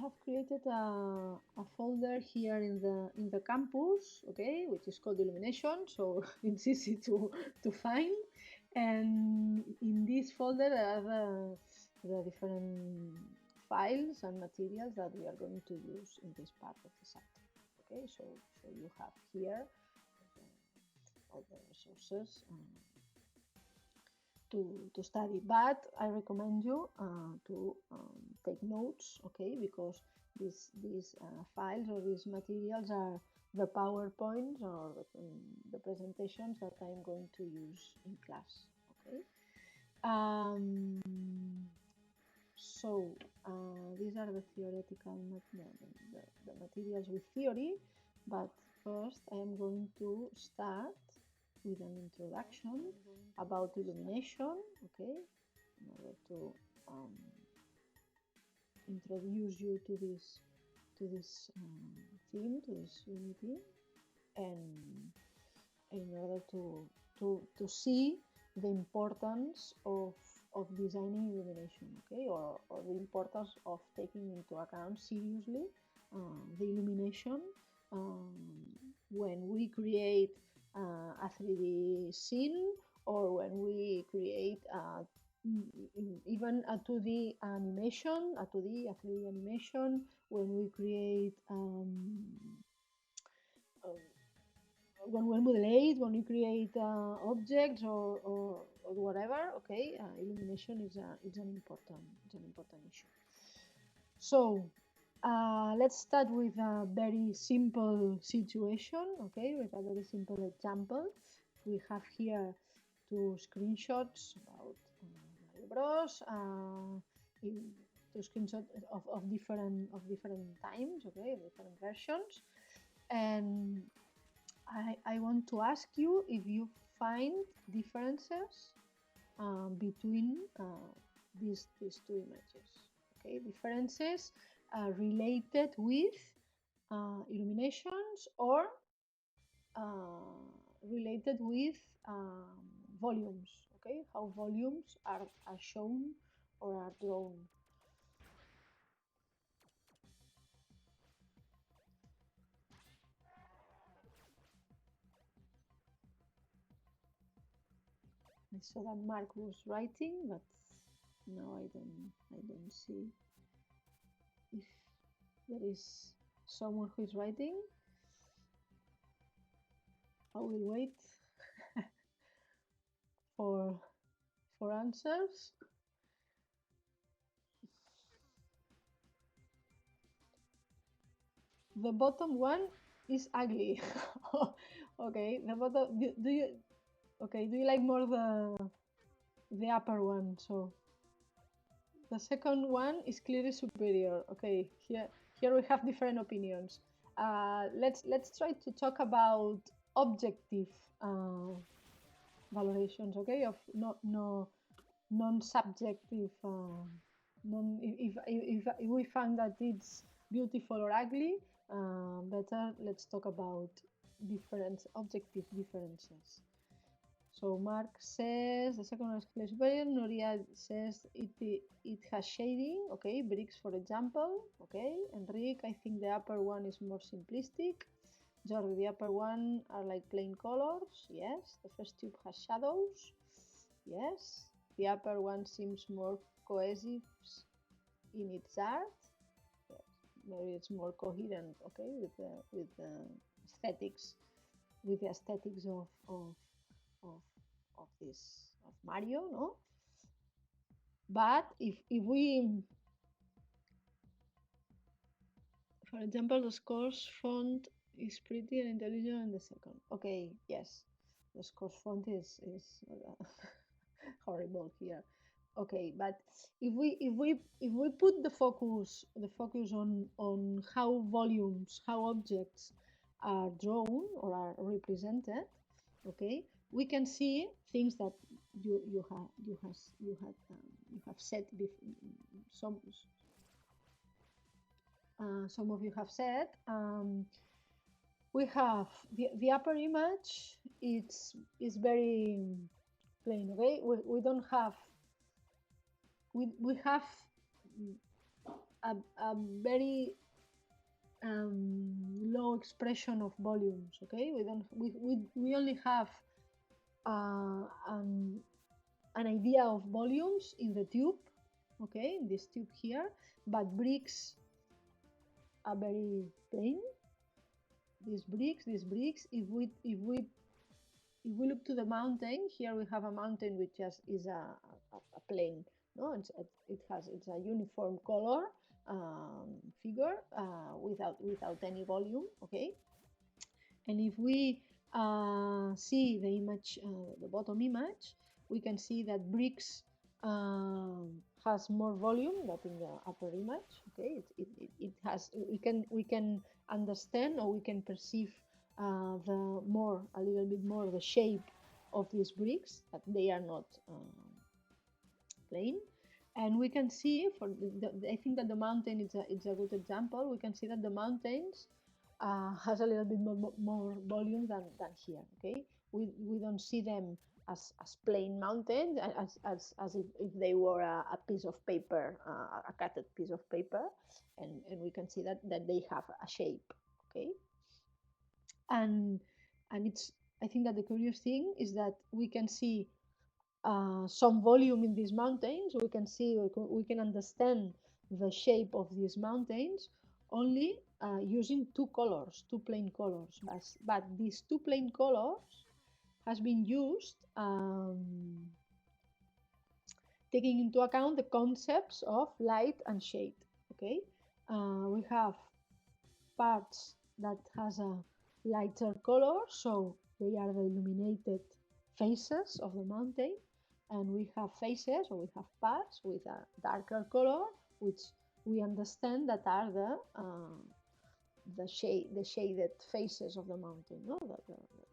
have created a folder here in the campus, okay, which is called illumination, so it's easy to find. And in this folder there are the different files and materials that we are going to use in this part of the chapter. Okay, so you have here all the resources to study, but I recommend you to take notes, okay, because these files or these materials are the PowerPoints or the presentations that I'm going to use in class, okay. So these are the theoretical the materials with theory, but first I am going to start with an introduction about illumination, okay, in order to introduce you to this theme, to this unity, and in order to see the importance of designing illumination, okay, or the importance of taking into account seriously the illumination when we create a 3D scene, or when we create even a 2D animation, a 3D animation, when we create when we modulate, when we create objects or whatever, okay, illumination is an important issue. So let's start with a very simple situation, okay, with a very simple example. We have here two screenshots about Mario Bros. Two screenshots of different times, okay, different versions, and I want to ask you if you find differences between these two images. Okay, differences related with illuminations or related with volumes. Okay, how volumes are shown or are drawn. I saw that Mark was writing, but now I don't see if there is someone who is writing. I will wait for answers. The bottom one is ugly. Okay, the bottom. Do you? Okay, do you like more the upper one? So the second one is clearly superior. Okay, here we have different opinions. Let's try to talk about objective valorations. Okay, of non-subjective. If we find that it's beautiful or ugly, better let's talk about objective differences. So Mark says the second one is clearly superior. Nuria says it has shading. Okay, bricks for example. Okay, Enrique, I think the upper one is more simplistic. Jordi, the upper one are like plain colors. Yes. The first tube has shadows. Yes. The upper one seems more cohesive in its art. Yes. Maybe it's more coherent. Okay, with the aesthetics, with the aesthetics of Mario, no? But if we, for example, the Scores font is pretty and intelligent in the second. Okay, yes, the Scores font is horrible here. Okay, but if we put the focus on how volumes, how objects are drawn or are represented, okay, we can see things that you have said some of you have said. We have the upper image. Is very plain. Okay, we don't have we have a very low expression of volumes. Okay, we only have an idea of volumes in the tube. Okay, in this tube here, but bricks are very plain. These bricks. If we look to the mountain, here we have a mountain which just is a plane. No, it's a uniform color figure without any volume. Okay, and if we see the image, the bottom image, we can see that bricks has more volume than in the upper image. Okay, it has. We can understand, or we can perceive a little bit more the shape of these bricks, that they are not plain. And we can see, I think that the mountain it's a good example. We can see that the mountains has a little bit more volume than here. Okay, we don't see them as plain mountains, as if they were a piece of paper, a cutted piece of paper, and we can see that they have a shape. Okay, and it's, I think that the curious thing is that we can see some volume in these mountains. We can understand the shape of these mountains only using two plain colors. But these two plain colors has been used taking into account the concepts of light and shade. Okay, we have parts that has a lighter color, so they are the illuminated faces of the mountain, and we have faces, or we have parts with a darker color, which we understand that are the shaded faces of the mountain, no,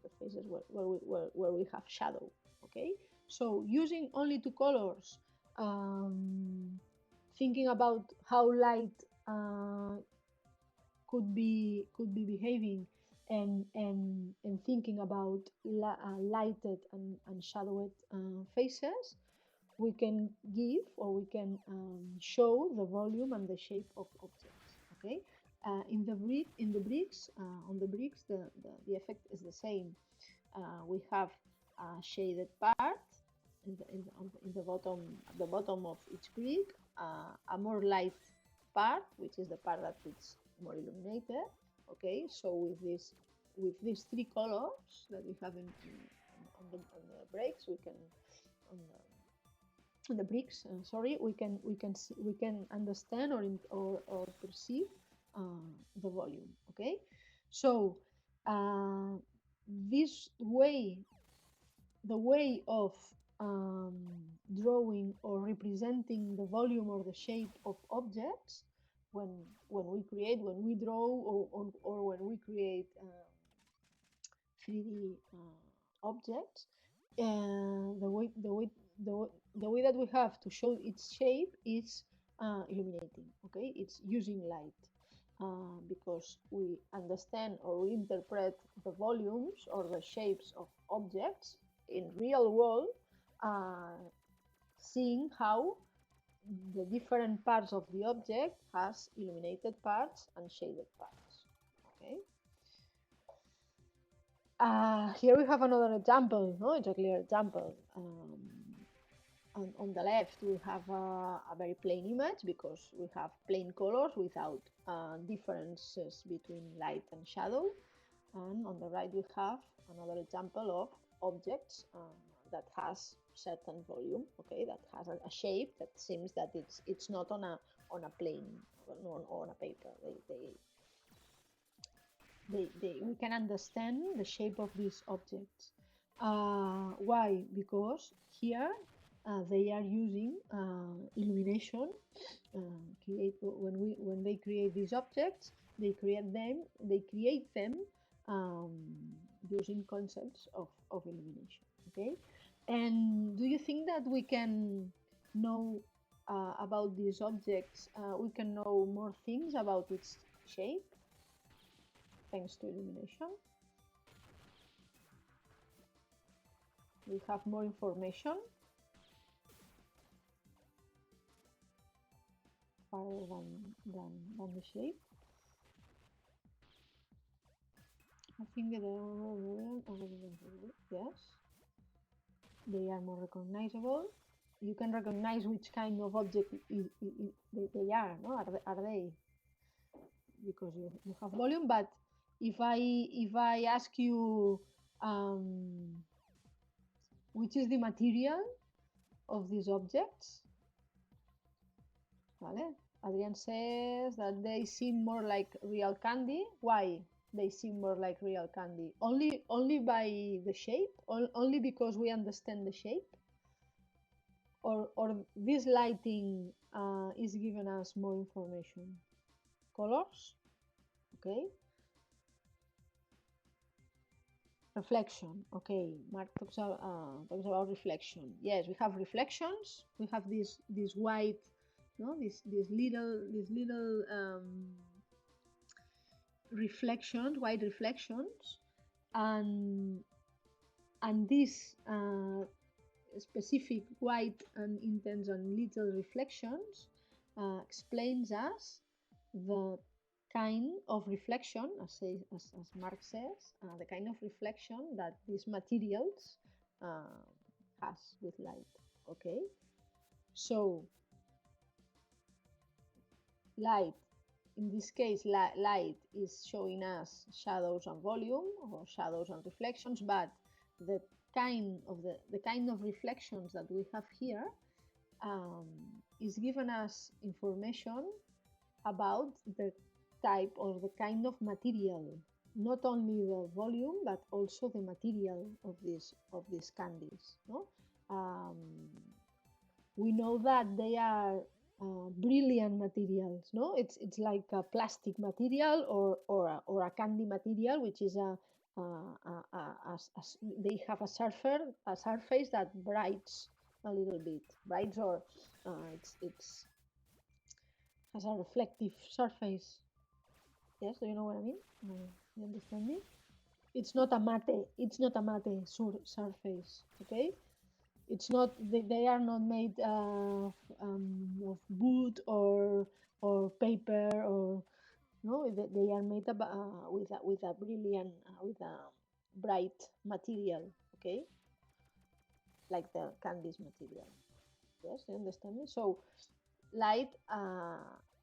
the faces where we have shadow. Okay, so using only two colors, thinking about how light could be behaving, and thinking about lighted and shadowed faces, we can give, or we can show the volume and the shape of objects. Okay, in the bricks, on the bricks, the effect is the same. We have a shaded part in the bottom, at the bottom of each brick, a more light part, which is the part that is more illuminated. Okay, so with these three colors that we have on the bricks, we can on the bricks. Sorry, we can understand or perceive the volume. Okay, so this way, the way of drawing or representing the volume or the shape of objects when we draw, or when we create 3D objects, the way that we have to show its shape is illuminating. Okay, it's using light, because we understand or we interpret the volumes or the shapes of objects in real world, seeing how the different parts of the object has illuminated parts and shaded parts. Okay. Here we have another example. No, it's a clear example. On the left, we have a very plain image, because we have plain colors without differences between light and shadow. And on the right, we have another example of objects that has certain volume. Okay, that has a shape that seems that it's not on a plane, on a paper. We can understand the shape of these objects. Why? Because here they are using illumination. When they create these objects, they create them using concepts of illumination. Okay, and do you think that we can know about these objects? We can know more things about its shape thanks to illumination. We have more information. farther than the shape. I think that yes, they are more recognizable. You can recognize which kind of object they are, no? Are they? Because you have volume. But if I ask you which is the material of these objects, vale? Adrian says that they seem more like real candy. Why they seem more like real candy? Only by the shape? Only because we understand the shape? Or this lighting is giving us more information? Colors, okay. Reflection, okay. Mark talks about reflection. Yes, we have reflections. We have this white, no, this little reflections, white reflections, and these specific white and intense and little reflections explains us the kind of reflection, as Mark says, the kind of reflection that these materials has with light. Okay, so light, in this case, light is showing us shadows and volume, or shadows and reflections, but the kind of reflections that we have here is giving us information about the type or the kind of material, not only the volume but also the material of these candies. No, we know that they are brilliant materials. No, it's like a plastic material or a candy material, which is they have a surface that brights a little bit, brights, or it's has a reflective surface. Yes, do you know what I mean? You understand me? It's not a matte. It's not a matte surface. Okay, it's not. They are not made of wood or paper, or no. They are made with a brilliant with a bright material. Okay, like the candies material. Yes, you understand me? So light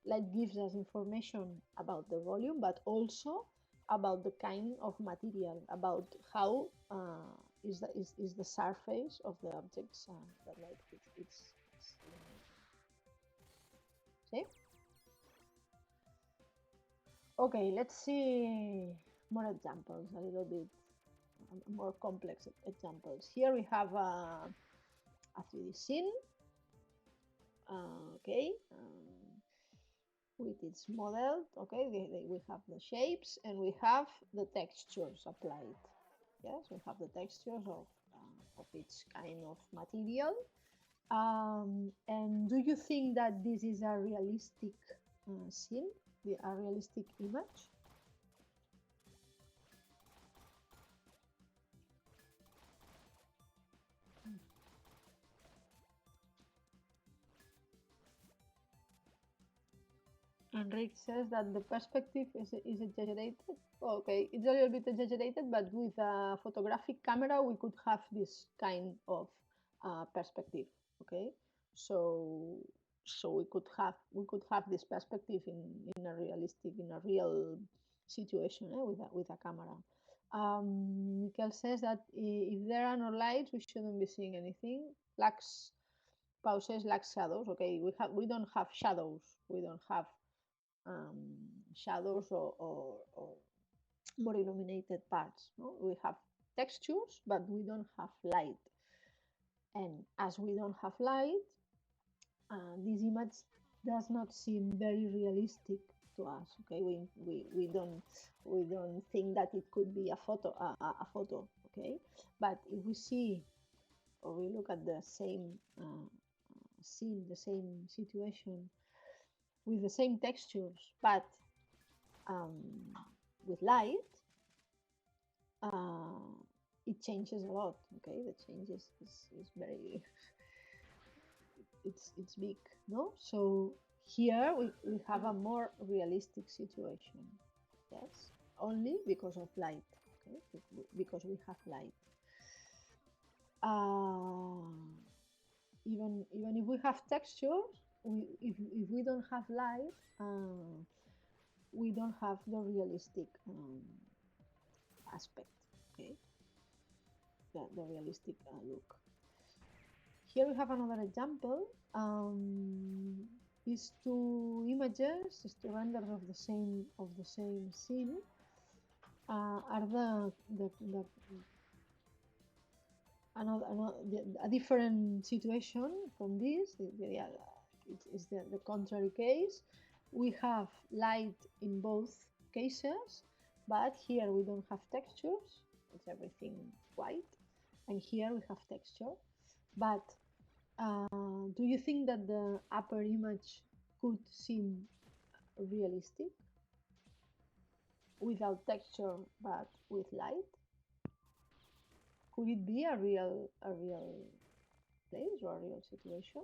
light gives us information about the volume, but also about the kind of material, about how is the surface of the objects that light it's see? Okay, let's see more examples, a little bit more complex examples. Here we have a 3D scene. Okay, with its model. Okay, we have the shapes and we have the textures applied. Yes, we have the textures of each kind of material. And do you think that this is a realistic scene, a realistic image? Enrique says that the perspective is exaggerated. Okay, it's a little bit exaggerated, but with a photographic camera, we could have this kind of perspective. Okay, so we could have this perspective in a real situation with a camera. Mikel says that if there are no lights, we shouldn't be seeing anything. Lacks pauses, lacks shadows. Okay, we don't have shadows. We don't have shadows or more illuminated parts. No? We have textures, but we don't have light. And as we don't have light, this image does not seem very realistic to us. Okay, we don't think that it could be a photo. Okay, but if we see or we look at the same scene, the same situation, with the same textures, but with light, it changes a lot. Okay, the change is very it's big. No, so Here we have a more realistic situation. Yes, only because of light. Okay, because we have light. Even if we have texture, if we don't have light, we don't have the realistic aspect. Okay, the realistic look. Here we have another example. These two images, these two renders of the same scene, are a different situation from this. It's the contrary case. We have light in both cases, but here we don't have textures. It's everything white, and here we have texture. But do you think that the upper image could seem realistic without texture but with light? Could it be a real place or a real situation?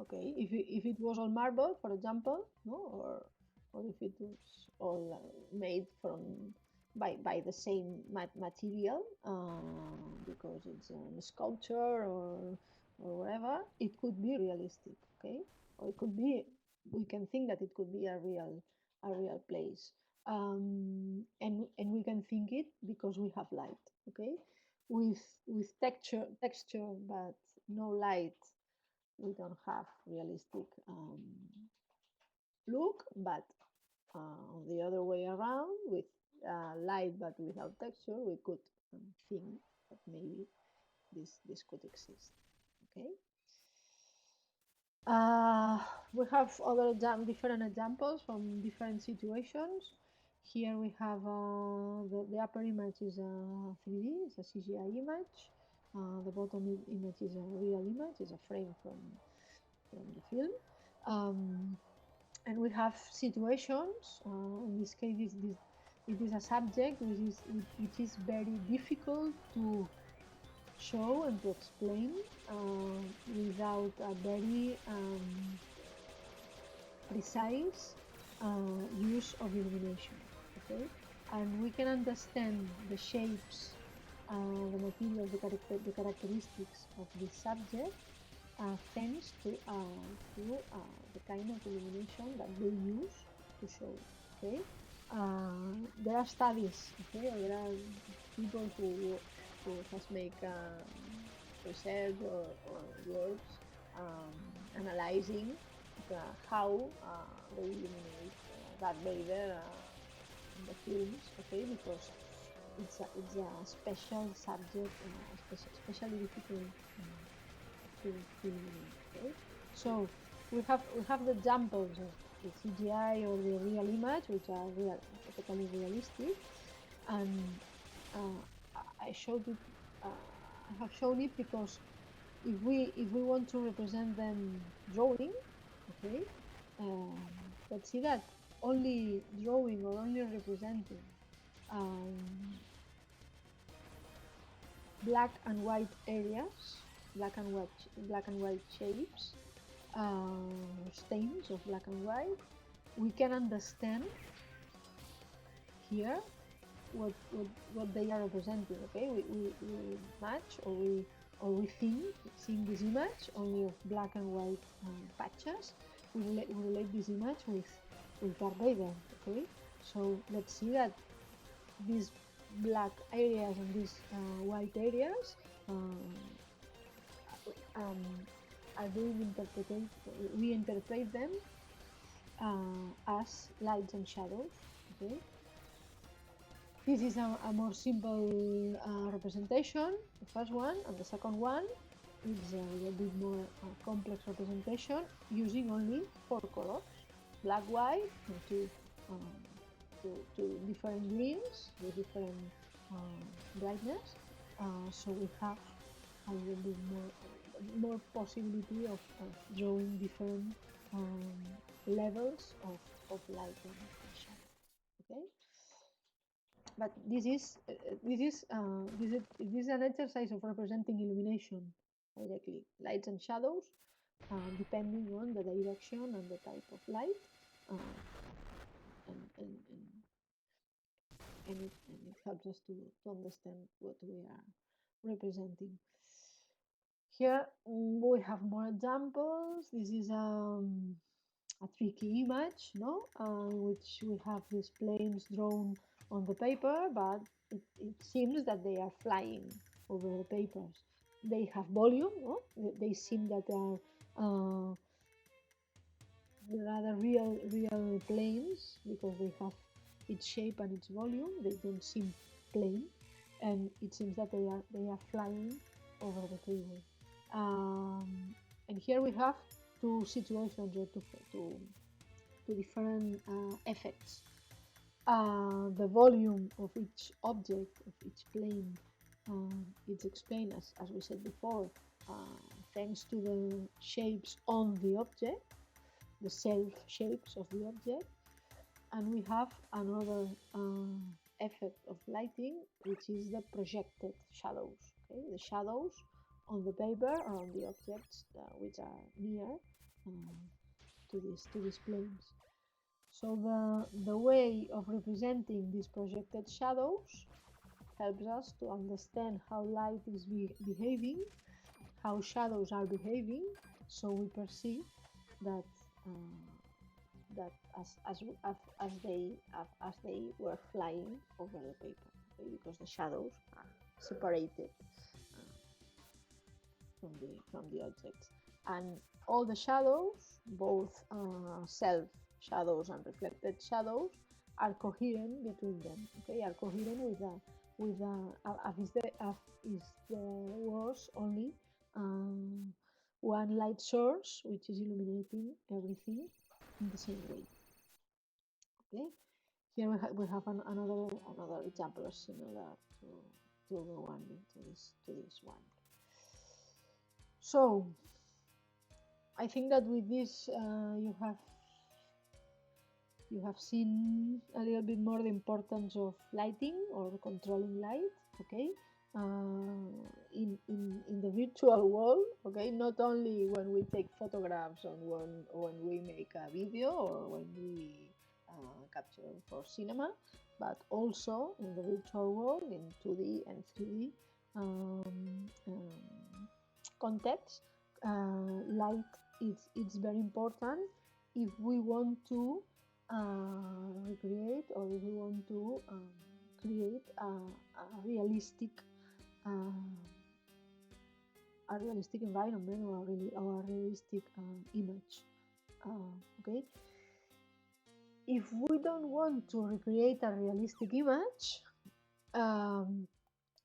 Okay, if it was all marble, for example, no, or if it was all made from by the same material, because it's a sculpture or whatever, it could be realistic, okay, or it could be, we can think that it could be a real place, and we can think it because we have light, okay, with texture but no light, we don't have realistic look, but on the other way around, with light but without texture, we could think that maybe this could exist. Okay. We have other different examples from different situations. Here we have the upper image is a 3D, it's a CGI image. The bottom image is a real image, it's a frame from the film. And we have situations. In this case, it is a subject which is very difficult to show and to explain without a very precise use of illumination. Okay, and we can understand the shapes, the material, the characteristics of this subject thanks to the kind of illumination that they use to show. Okay, there are studies. Okay, or there are people who has made research or works analyzing how they illuminate Darth Vader in the films. Okay, because it's a special subject, especially difficult. Okay? So we have the examples of the CGI or the real image, which are totally realistic, and I showed it. I have shown it because if we want to represent them drawing, okay, let's see that only drawing or only representing black and white areas, black and white shapes, stains of black and white, we can understand here what they are representing. Okay, we match or we think, seeing this image only of black and white patches, we relate this image with Darth Vader. Okay, so let's see that these black areas and these white areas are being interpreted. We interpret them as lights and shadows. Okay. This is a more simple representation, the first one, and the second one is a little bit more complex representation using only 4 colors: black, white, and two different greens with different brightness. So we have a little bit more possibility of drawing different levels of light and shadow. Okay. but this is an exercise of representing illumination directly, lights and shadows, depending on the direction and the type of light, and it helps us to understand what we are representing. Here we have more examples. This is a tricky image, no? In which we have these planes drawn on the paper, but it seems that they are flying over the papers. They have volume, no? They seem that they are rather real planes because they have its shape and its volume. They don't seem plain, and it seems that they are flying over the table. And here we have two situations or two different effects. The volume of each object, of each plane, it's explained as we said before, thanks to the shapes on the object, the self shapes of the object. And we have another effect of lighting, which is the projected shadows. Okay? The shadows on the paper or on the objects which are near to these planes. So the way of representing these projected shadows helps us to understand how light is behaving, how shadows are behaving, so we perceive that as they were flying over the paper, okay? Because the shadows are separated from the objects, and all the shadows, both self shadows and reflected shadows, are coherent between them. Okay, are coherent with if there was only one light source which is illuminating everything in the same way. Okay, here we have another example similar to the one to this one. So I think that with this you have seen a little bit more the importance of lighting or controlling light. Okay, in the virtual world. Okay, not only when we take photographs or when we make a video or when we capture for cinema, but also in the virtual world, in 2D and 3D context. Light it's very important if we want to recreate or if we want to create a realistic environment or a realistic image. Okay, if we don't want to recreate a realistic image,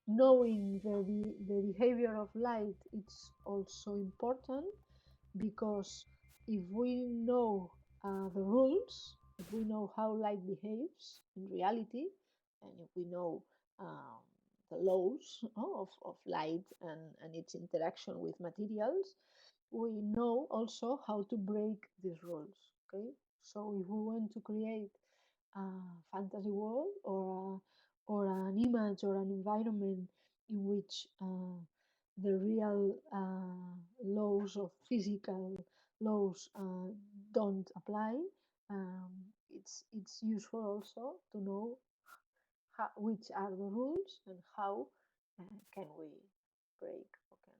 knowing the behavior of light is also important, because if we know the rules, if we know how light behaves in reality, and if we know the laws of light and its interaction with materials, we know also how to break these rules. Okay, so if we want to create a fantasy world or an image or an environment in which the real laws of physical laws don't apply, it's useful also to know which are the rules and how can we break or can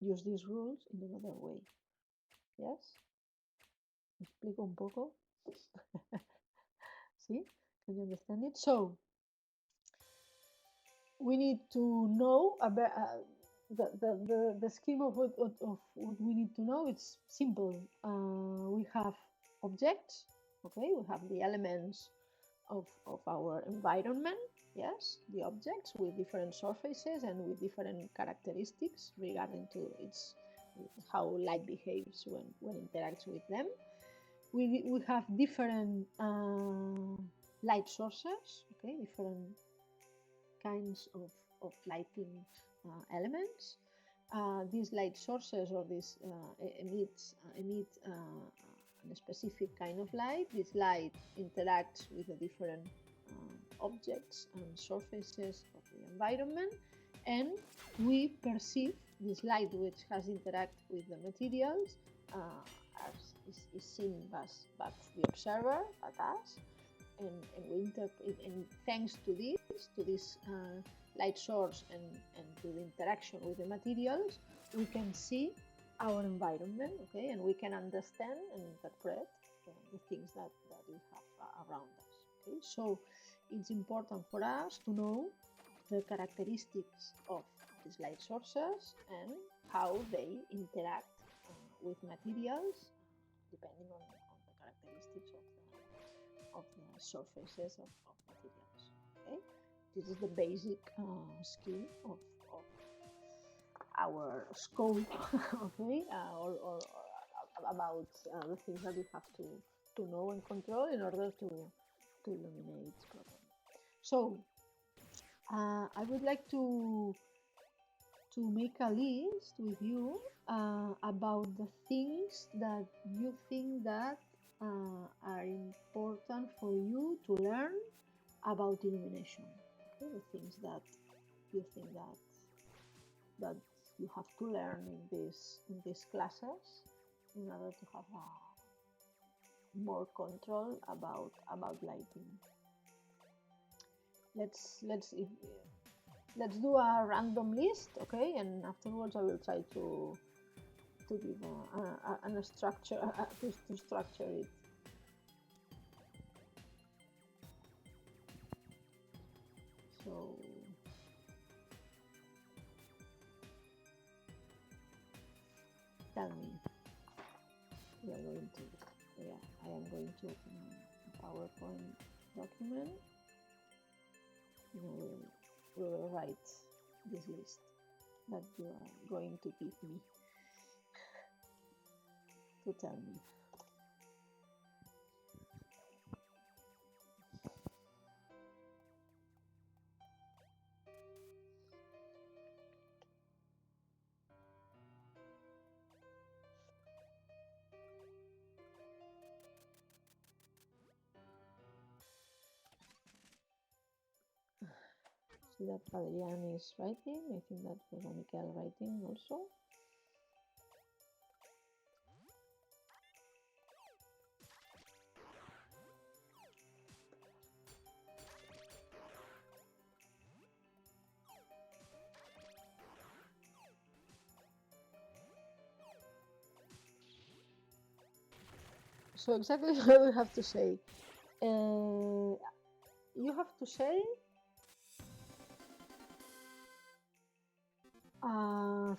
we use these rules in another way. Yes? ¿Me explico un poco? ¿Sí? Can you understand it? So, we need to know about the scheme of what we need to know. It's simple. We have objects, okay? We have the elements of our environment, yes? The objects with different surfaces and with different characteristics regarding to how light behaves when interacts with them. We have different light sources, okay? Different kinds of lighting elements. These light sources or these emit a specific kind of light. This light interacts with the different objects and surfaces of the environment, and we perceive this light which has interacted with the materials as is seen by the observer, at us, and thanks to this light source and to the interaction with the materials, we can see our environment, okay, and we can understand and interpret the things that we have around us. Okay, so it's important for us to know the characteristics of these light sources and how they interact with materials, depending on the characteristics of the surfaces of materials. Okay, this is the basic skill of our scope, okay, or about the things that we have to know and control in order to illuminate properly. So I would like to make a list with you about the things that you think that are important for you to learn about illumination. Okay? The things that you think that you have to learn in these classes in order to have more control about lighting. Let's do a random list, okay? And afterwards, I will try to give a structure to structure it. So tell me. We are going to. Yeah, I am going to open a PowerPoint document. We will write this list that you are going to give me to tell me. See that Adrian is writing. I think that was Michael writing also. So exactly what we have to say. You have to say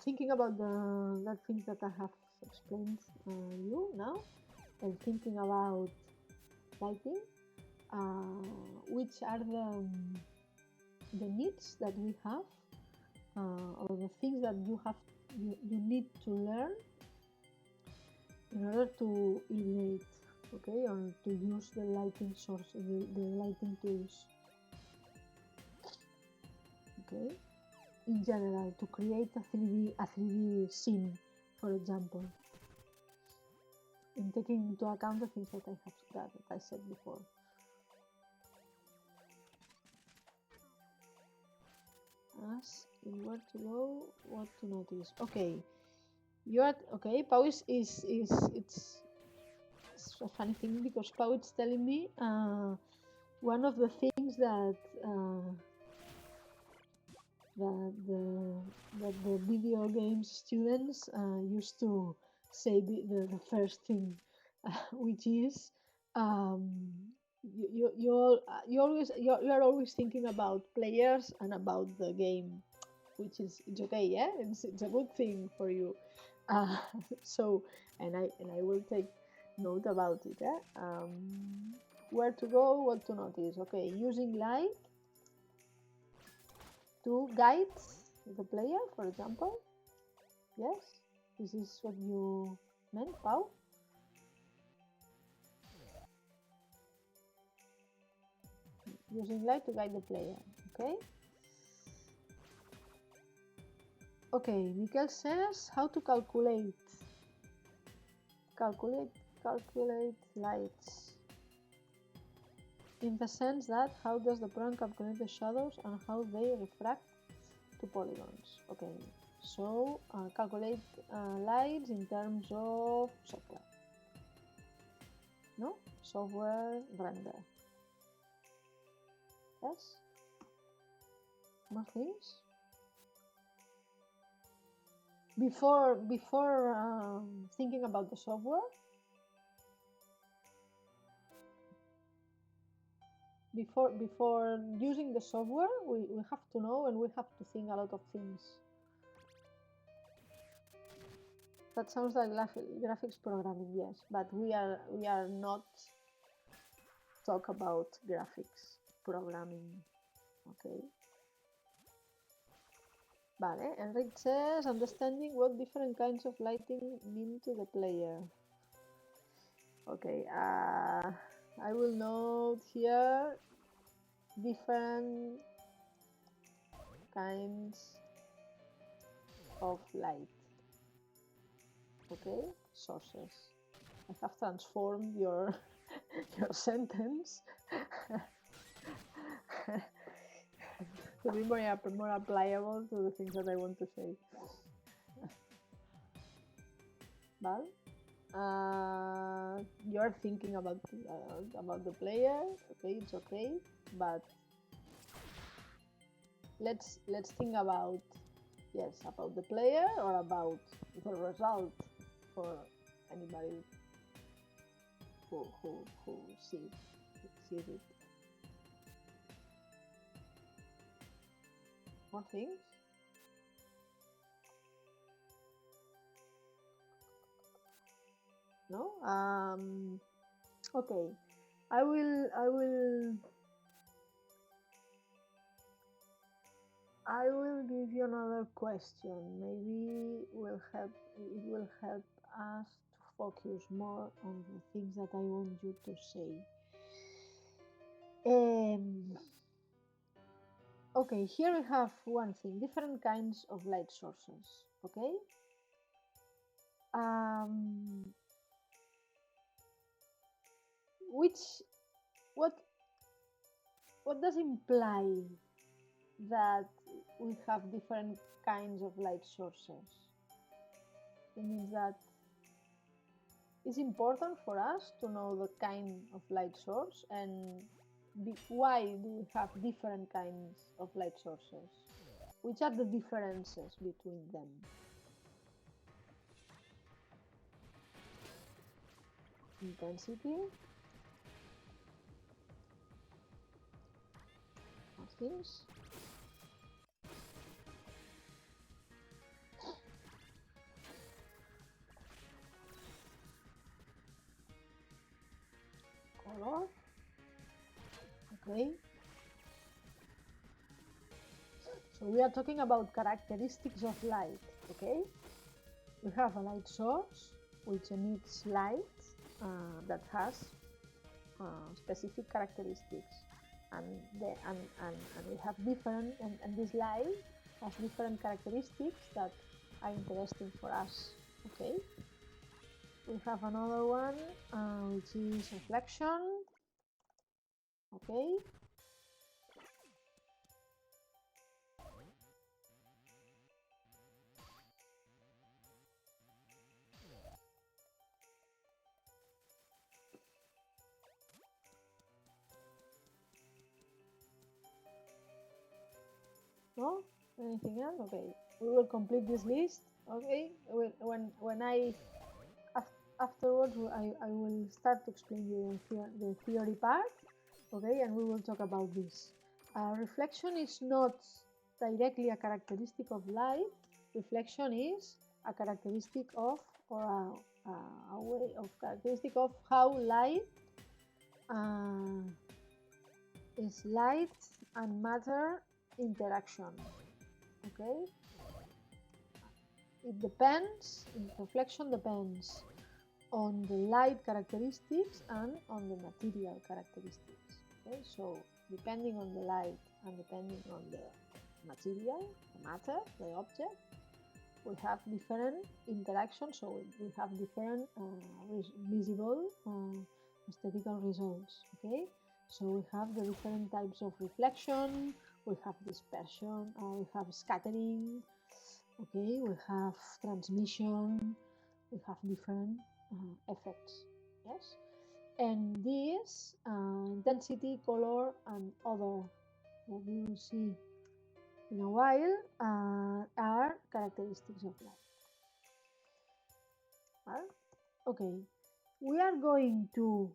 thinking about that things that I have explained you now, and thinking about lighting, which are the needs that we have, or the things that you need to learn in order to illuminate, okay, or to use the lighting source, the lighting tools, okay. In general, to create a 3D scene, for example, and taking into account the things that I said before. As in where to go, what to notice. Okay, you're okay. Pau is it's a funny thing because Pau is telling me one of the things that the video games students used to say the first thing, which is you're always thinking about players and about the game, which is it's okay, yeah, it's a good thing for you. So and I will take note about it. Yeah? Where to go, what to notice. Okay, using light to guide the player, for example. Yes, this is what you meant, Pau? Using light to guide the player, okay? Okay, Mikel says how to calculate calculate lights. In the sense that how does the program calculate the shadows and how they refract to polygons. Okay, so calculate lights in terms of software. No? Software render. Yes? More things? Before thinking about the software, before using the software, we have to know and we have to think a lot of things. That sounds like graphics programming, yes, but we are not talk about graphics programming, okay? Vale, Enric says, understanding what different kinds of lighting mean to the player. Okay, I will note here different kinds of light. Okay, sources. I have transformed your sentence to be more applicable to the things that I want to say. Well, you're thinking about the player. Okay, it's okay, but let's think about the player or about the result for anybody who sees it. More things? No? Okay. I will give you another question. Maybe it will help us to focus more on the things that I want you to say. Okay, here we have one thing, different kinds of light sources, okay? What does imply that we have different kinds of light sources? It means that it's important for us to know the kind of light source and why do we have different kinds of light sources? Which are the differences between them? Intensity, things. Color. Okay. So we are talking about characteristics of light, okay? We have a light source which emits light that has specific characteristics, and we have different, and this light has different characteristics that are interesting for us, okay? We have another one which is reflection, okay? No? Anything else? Okay. We will complete this list. Okay. Afterwards I will start to explain you the theory part. Okay, and we will talk about this. Reflection is not directly a characteristic of light. Reflection is a characteristic of, or a way of characteristic of how light is light and matter interaction. Okay, it depends, reflection depends on the light characteristics and on the material characteristics. Okay, so depending on the light and depending on the material, the matter, the object, we have different interactions, so we have different visible aesthetical results. Okay, so we have the different types of reflection, we have dispersion, we have scattering, okay, we have transmission, we have different effects. Yes, and this intensity, color, and other that we will see in a while are characteristics of light. Okay, we are going to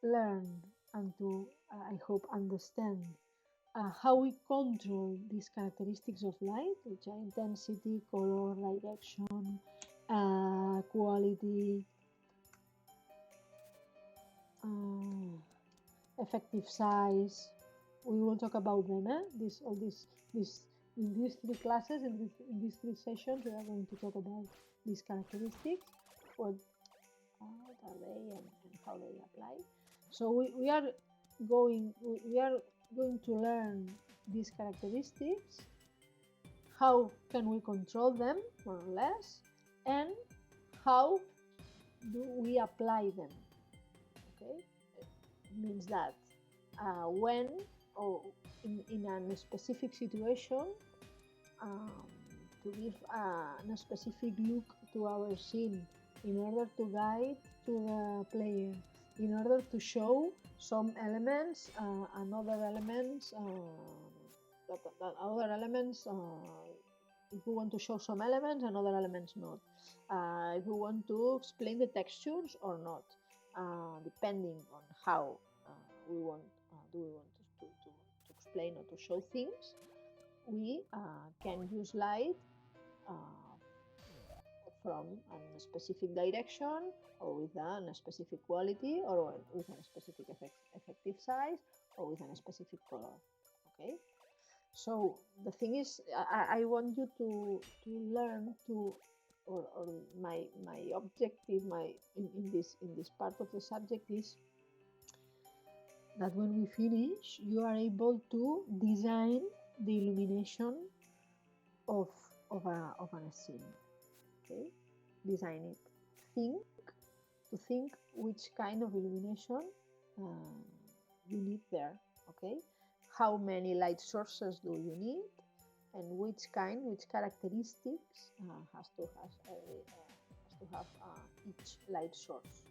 learn and to, I hope, understand how we control these characteristics of light, which are intensity, color, direction, quality, effective size. We will talk about them. In these three classes, in these three sessions, we are going to talk about these characteristics, what are they, and how they apply. So we are going to learn these characteristics. How can we control them, more or less, and how do we apply them? Okay, it means that when or in a specific situation, to give a specific look to our scene in order to guide to the player, in order to show some elements and other elements, if we want to show some elements and other elements not. If we want to explain the textures or not, depending on how we want to explain or to show things, we can use light from a specific direction, or with a specific quality, or with a specific effective size, or with a specific color. Okay, so the thing is, I want you to learn to, or my objective, in this part of the subject is that when we finish, you are able to design the illumination of an scene. Okay, design it. Think which kind of illumination you need there. Okay, how many light sources do you need, and which characteristics has to have each light source.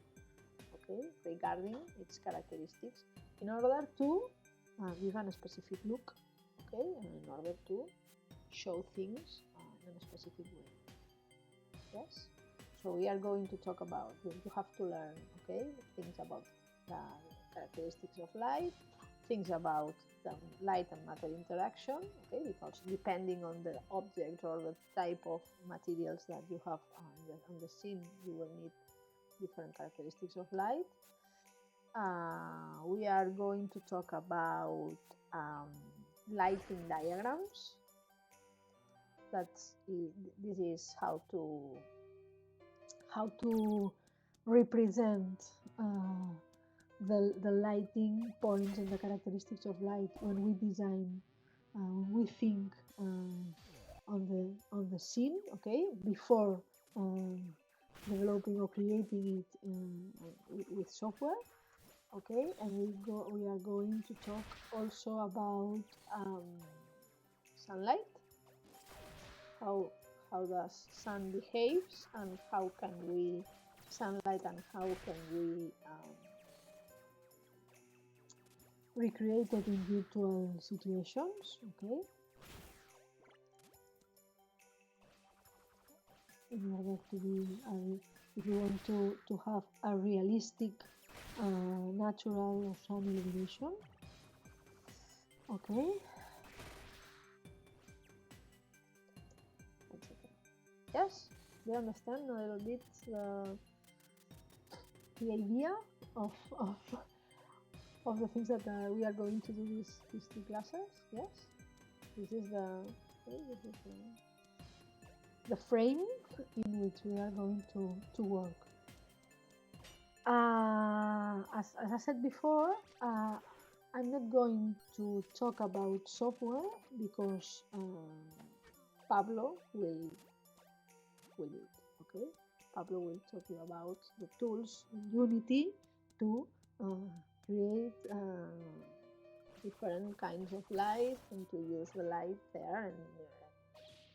Okay, regarding its characteristics, in order to give a specific look. Okay, and in order to show things in a specific way. Yes, so we are going to talk about, you have to learn, okay, things about the characteristics of light, things about the light and matter interaction, okay, because depending on the object or the type of materials that you have on the scene, you will need different characteristics of light. We are going to talk about lighting diagrams. This is how to represent the lighting points and the characteristics of light when we design, when we think on the scene. Okay, before developing or creating it with software. Okay, and we are going to talk also about sunlight. How does sun behaves, and how can we sunlight, and how can we recreate it in virtual situations. Okay, in order to be if you want to have a realistic natural or sun illumination. Okay. Yes, you understand a little bit the idea of the things that we are going to do these two classes. Yes, this is the frame in which we are going to work. As I said before, I'm not going to talk about software because Pablo will will do it. Okay, Pablo will talk you about the tools in Unity to create different kinds of light and to use the light there, and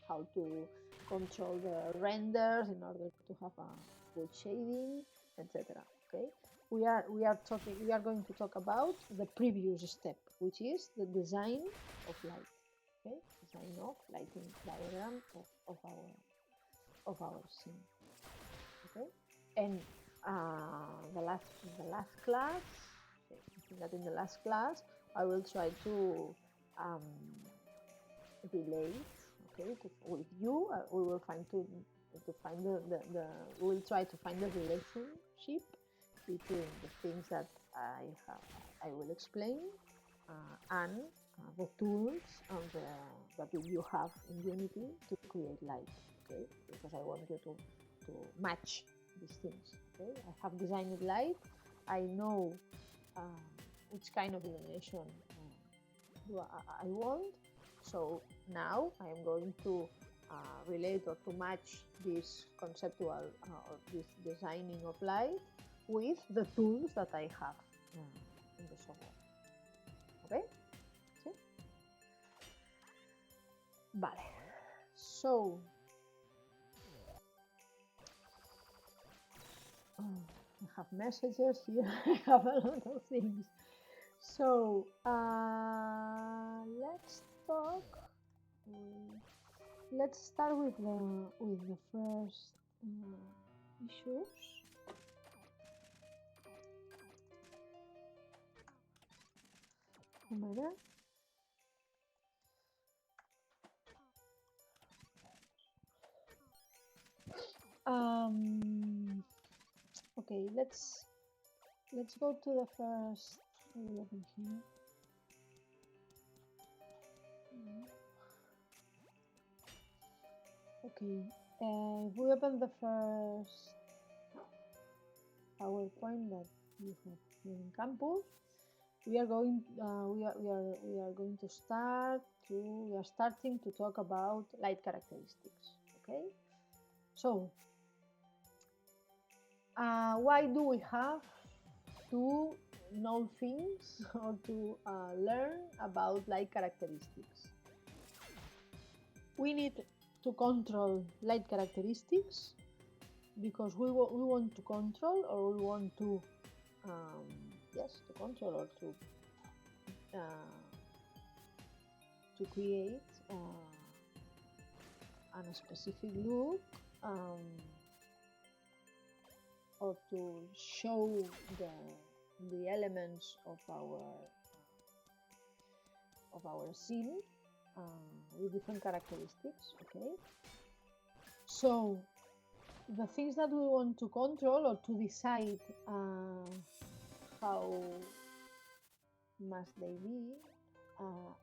how to control the renders in order to have a good shading, etc. Okay, we are going to talk about the previous step, which is the design of light. Okay, design of lighting diagram of our scene. Okay, and the last class, I think that in the last class I will try to relate, okay, with you. We will we'll try to find the relationship between the things that I will explain and the tools that you have in Unity to create light. Okay, because I want you to match these things. Okay, I have designed light. I know which kind of illumination do I want. So now I am going to relate or to match this conceptual or this designing of light with the tools that I have in the software. Okay? ¿Sí? Vale. So I have messages here. I have a lot of things. So let's talk. Let's start with the first issues. Okay, let's go to the first. Open here. Okay, if we open the first PowerPoint that you have here in campus, we are starting to talk about light characteristics. Okay, so why do we have to know things or to learn about light characteristics? We need to control light characteristics because we want to control, or we want to to control or to create a specific look, or to show the elements of our scene with different characteristics. Okay, so the things that we want to control or to decide how must they be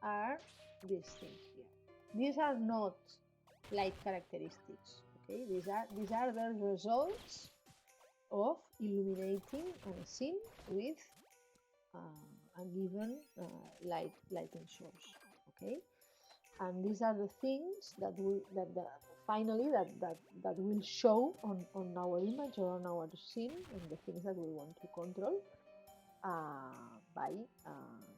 are these things here. These are not light characteristics. Okay, these are the results of illuminating a scene with a given lighting source. Okay, and these are the things that finally will show on our image or on our scene, and the things that we want to control by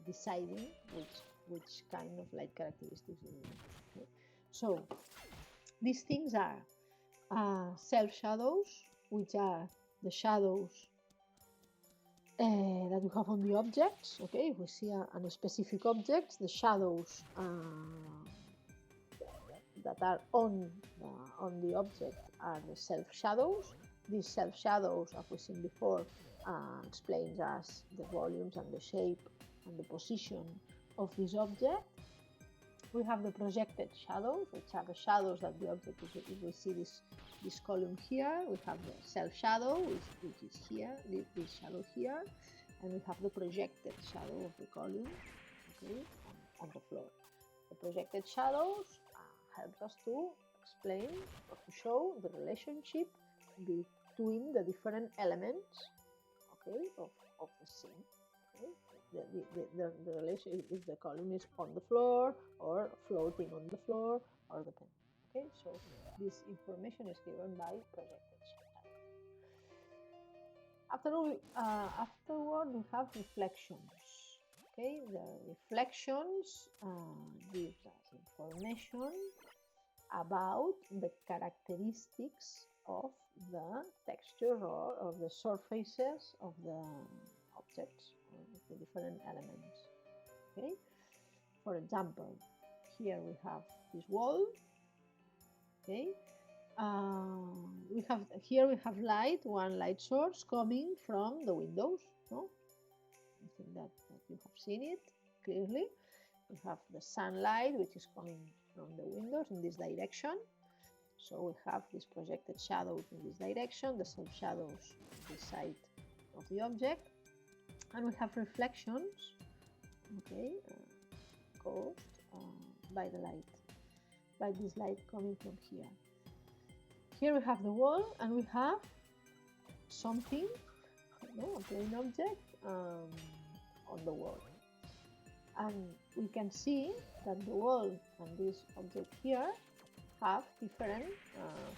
deciding which kind of light characteristics we want. Okay? So these things are self shadows, which are the shadows that we have on the objects. Okay, if we see a specific object, the shadows that are on the object are the self shadows. These self shadows, as we've seen before, explains us the volumes and the shape and the position of this object. We have the projected shadows, which are the shadows that the object is. If we see this column here, we have the self shadow, which is here, this shadow here, and we have the projected shadow of the column, okay, on the floor. The projected shadows helps us to explain or to show the relationship between the different elements, okay, of the scene. Okay? The relation, if the column is on the floor or floating on the floor, or depending. Okay, so this information is given by projected chapter. Afterward, we have reflections. Okay, the reflections give us information about the characteristics of the texture or of the surfaces of the objects, of the different elements. Okay, for example, here we have this wall. Okay, we have light, one light source coming from the windows. No, I think that you have seen it clearly. We have the sunlight which is coming from the windows in this direction. So we have these projected shadows in this direction, the self shadows on this side of the object, and we have reflections, okay, caused by the light, by this light coming from here. Here we have the wall, and we have something, a plain object on the wall, and we can see that the wall and this object here have different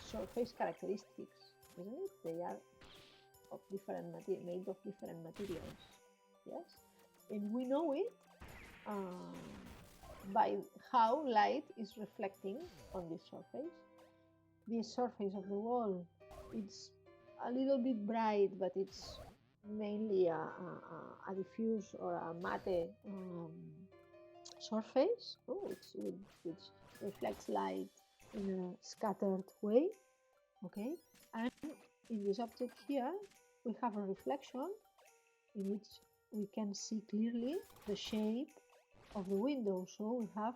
surface characteristics, isn't it? They are of different made of different materials. Yes, and we know it by how light is reflecting on this surface. This surface of the wall, it's a little bit bright, but it's mainly a diffuse or a matte surface, which reflects light in a scattered way. Okay, and in this object here, we have a reflection in which we can see clearly the shape of the window. So we have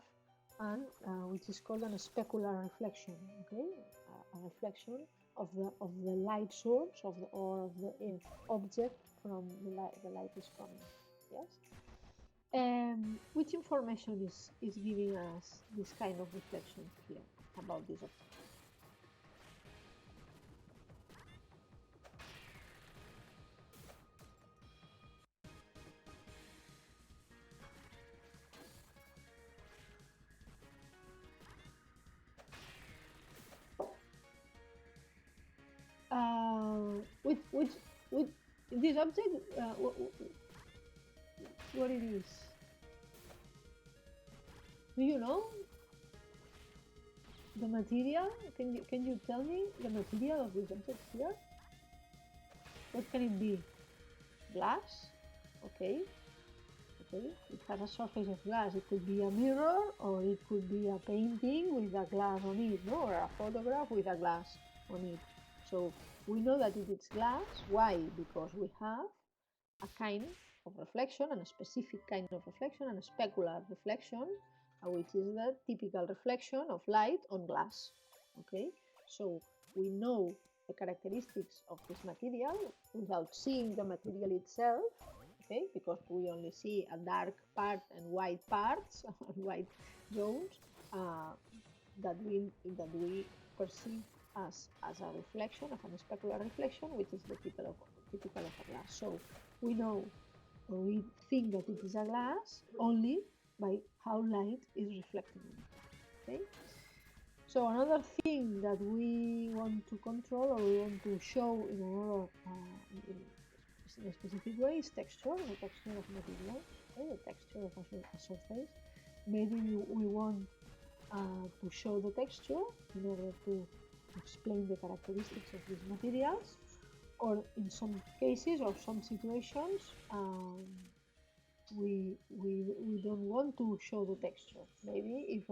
which is called a specular reflection. Okay, a reflection of the light source of the object from the light is coming. Yes. Which information is giving us this kind of reflection here about this object? With this object, what it is? Do you know the material? Can you tell me the material of this object here? What can it be? Glass? Okay. Okay. It has a surface of glass. It could be a mirror, or it could be a painting with a glass on it, no? Or a photograph with a glass on it. So we know that it is glass. Why? Because we have a kind of reflection, and a specific kind of reflection, and a specular reflection, which is the typical reflection of light on glass. Okay, so we know the characteristics of this material without seeing the material itself. Okay, because we only see a dark part and white parts, white zones that we perceive as a reflection, of a specular reflection, which is the typical of a glass. So we know, or we think that it is a glass only by how light is reflecting on it. Okay. So another thing that we want to control, or we want to show in another in a specific way, is texture, the texture of material, okay? The texture of a surface. Maybe we want to show the texture in order to explain the characteristics of these materials, or in some cases or some situations we don't want to show the texture. Maybe if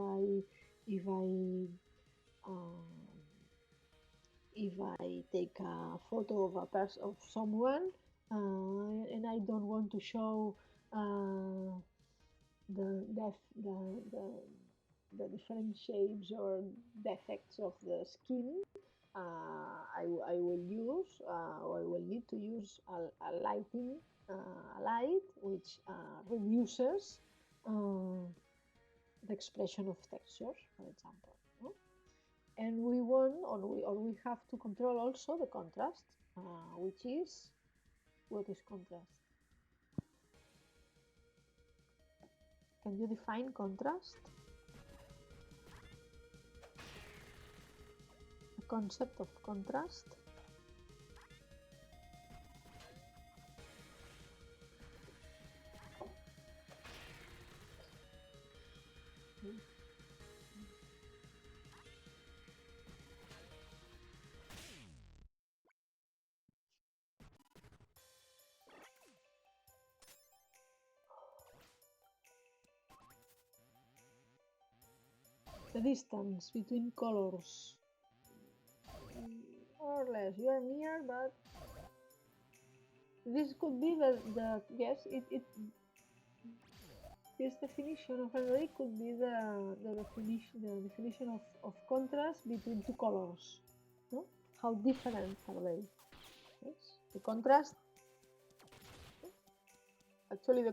I take a photo of a person, of someone, and I don't want to show the different shapes or defects of the skin, I will use, or I will need to use a light which reduces the expression of textures, for example. No? And we want, or we have to control also the contrast, which is, what is contrast? Can you define contrast? concept of contrast. The distance between colors. More or less, you are near, but this could be the yes, this definition of an array could be the definition of contrast between two colors. No? How different are they? Yes? The contrast. Actually, the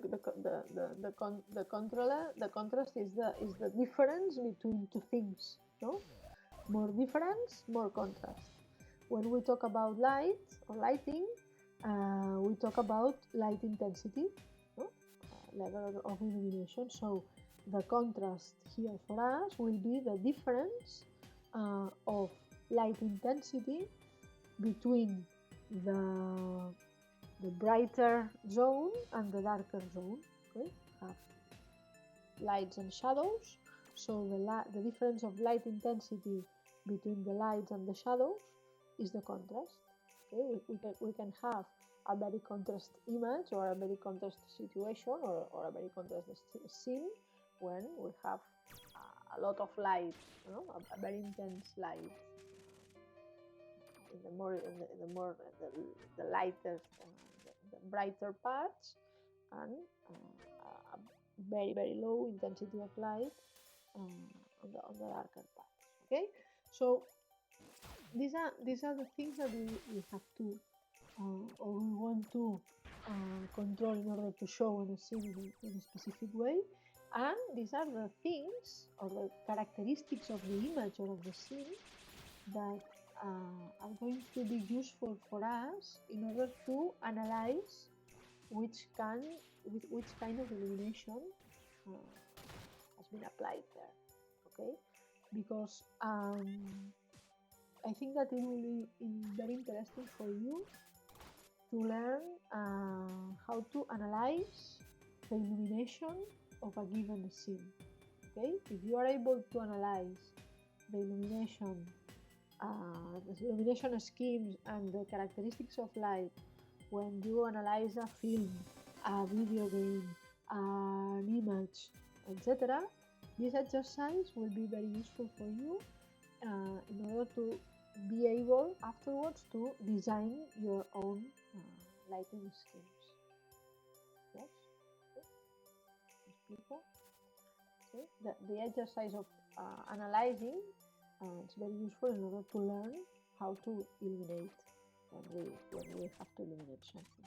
contrast is the difference between two things. No, more difference, more contrast. When we talk about light or lighting, we talk about light intensity, no? Level of illumination. So the contrast here for us will be the difference of light intensity between the brighter zone and the darker zone. Okay, have lights and shadows. So the difference of light intensity between the lights and the shadows is the contrast. Okay, we can have a very contrast image or a very contrast situation or a very contrast scene when we have a lot of light, you know, a very intense light. The lightest, the brighter parts, and a very low intensity of light on the darker parts. Okay, so these are the things that we have to or we want to control in order to show in a scene in a specific way, and these are the things or the characteristics of the image or of the scene that are going to be useful for us in order to analyze which kind of illumination has been applied there. Okay, because I think that it will be very interesting for you to learn how to analyze the illumination of a given scene. Okay, if you are able to analyze the illumination schemes and the characteristics of light when you analyze a film, a video game, an image, etc., this exercise will be very useful for you in order to be able afterwards to design your own lighting schemes. Yes? People? Okay. The exercise of analyzing it's very useful in order to learn how to illuminate when we have to illuminate something.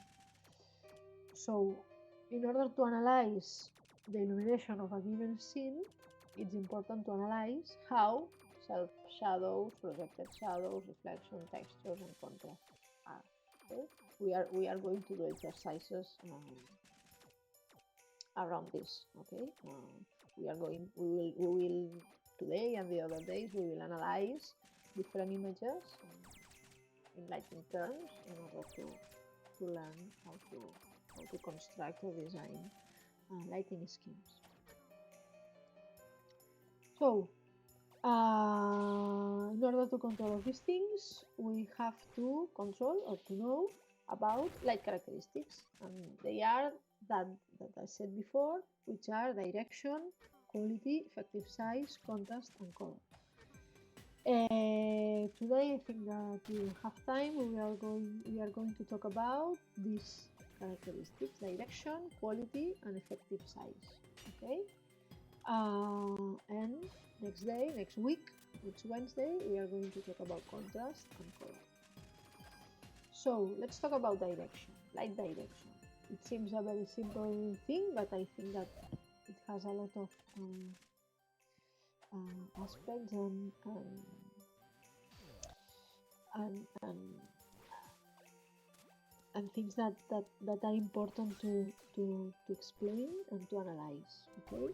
So, in order to analyze the illumination of a given scene, it's important to analyze how self-shadows, projected shadows, reflection, textures, and contrast are. Okay? We are going to do exercises around this. Okay, we will today and the other days we will analyze different images in lighting terms in order to learn how to construct or design lighting schemes. So in order to control all these things, we have to control or to know about light characteristics, and they are that I said before, which are direction, quality, effective size, contrast, and color. Today I think that we will have time. We are going to talk about these characteristics: direction, quality, and effective size. Okay, and next week, next Wednesday, we are going to talk about contrast and color. So let's talk about direction, light direction. It seems a very simple thing, but I think that it has a lot of aspects and things that are important to explain and to analyze. Okay,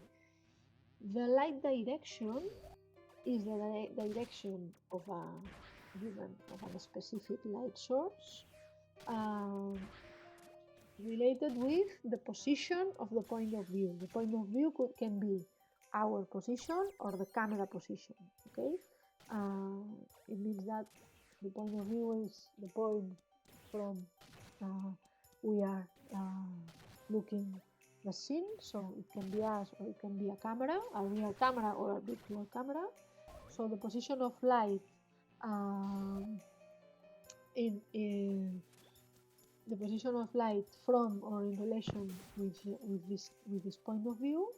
the light direction is the direction of given of a specific light source related with the position of the point of view. The point of view can be our position or the camera position. Okay, it means that the point of view is the point from we are looking the scene, so it can be us or it can be a camera, a real camera or a virtual camera. So the position of light in the position of light from or in relation with this point of view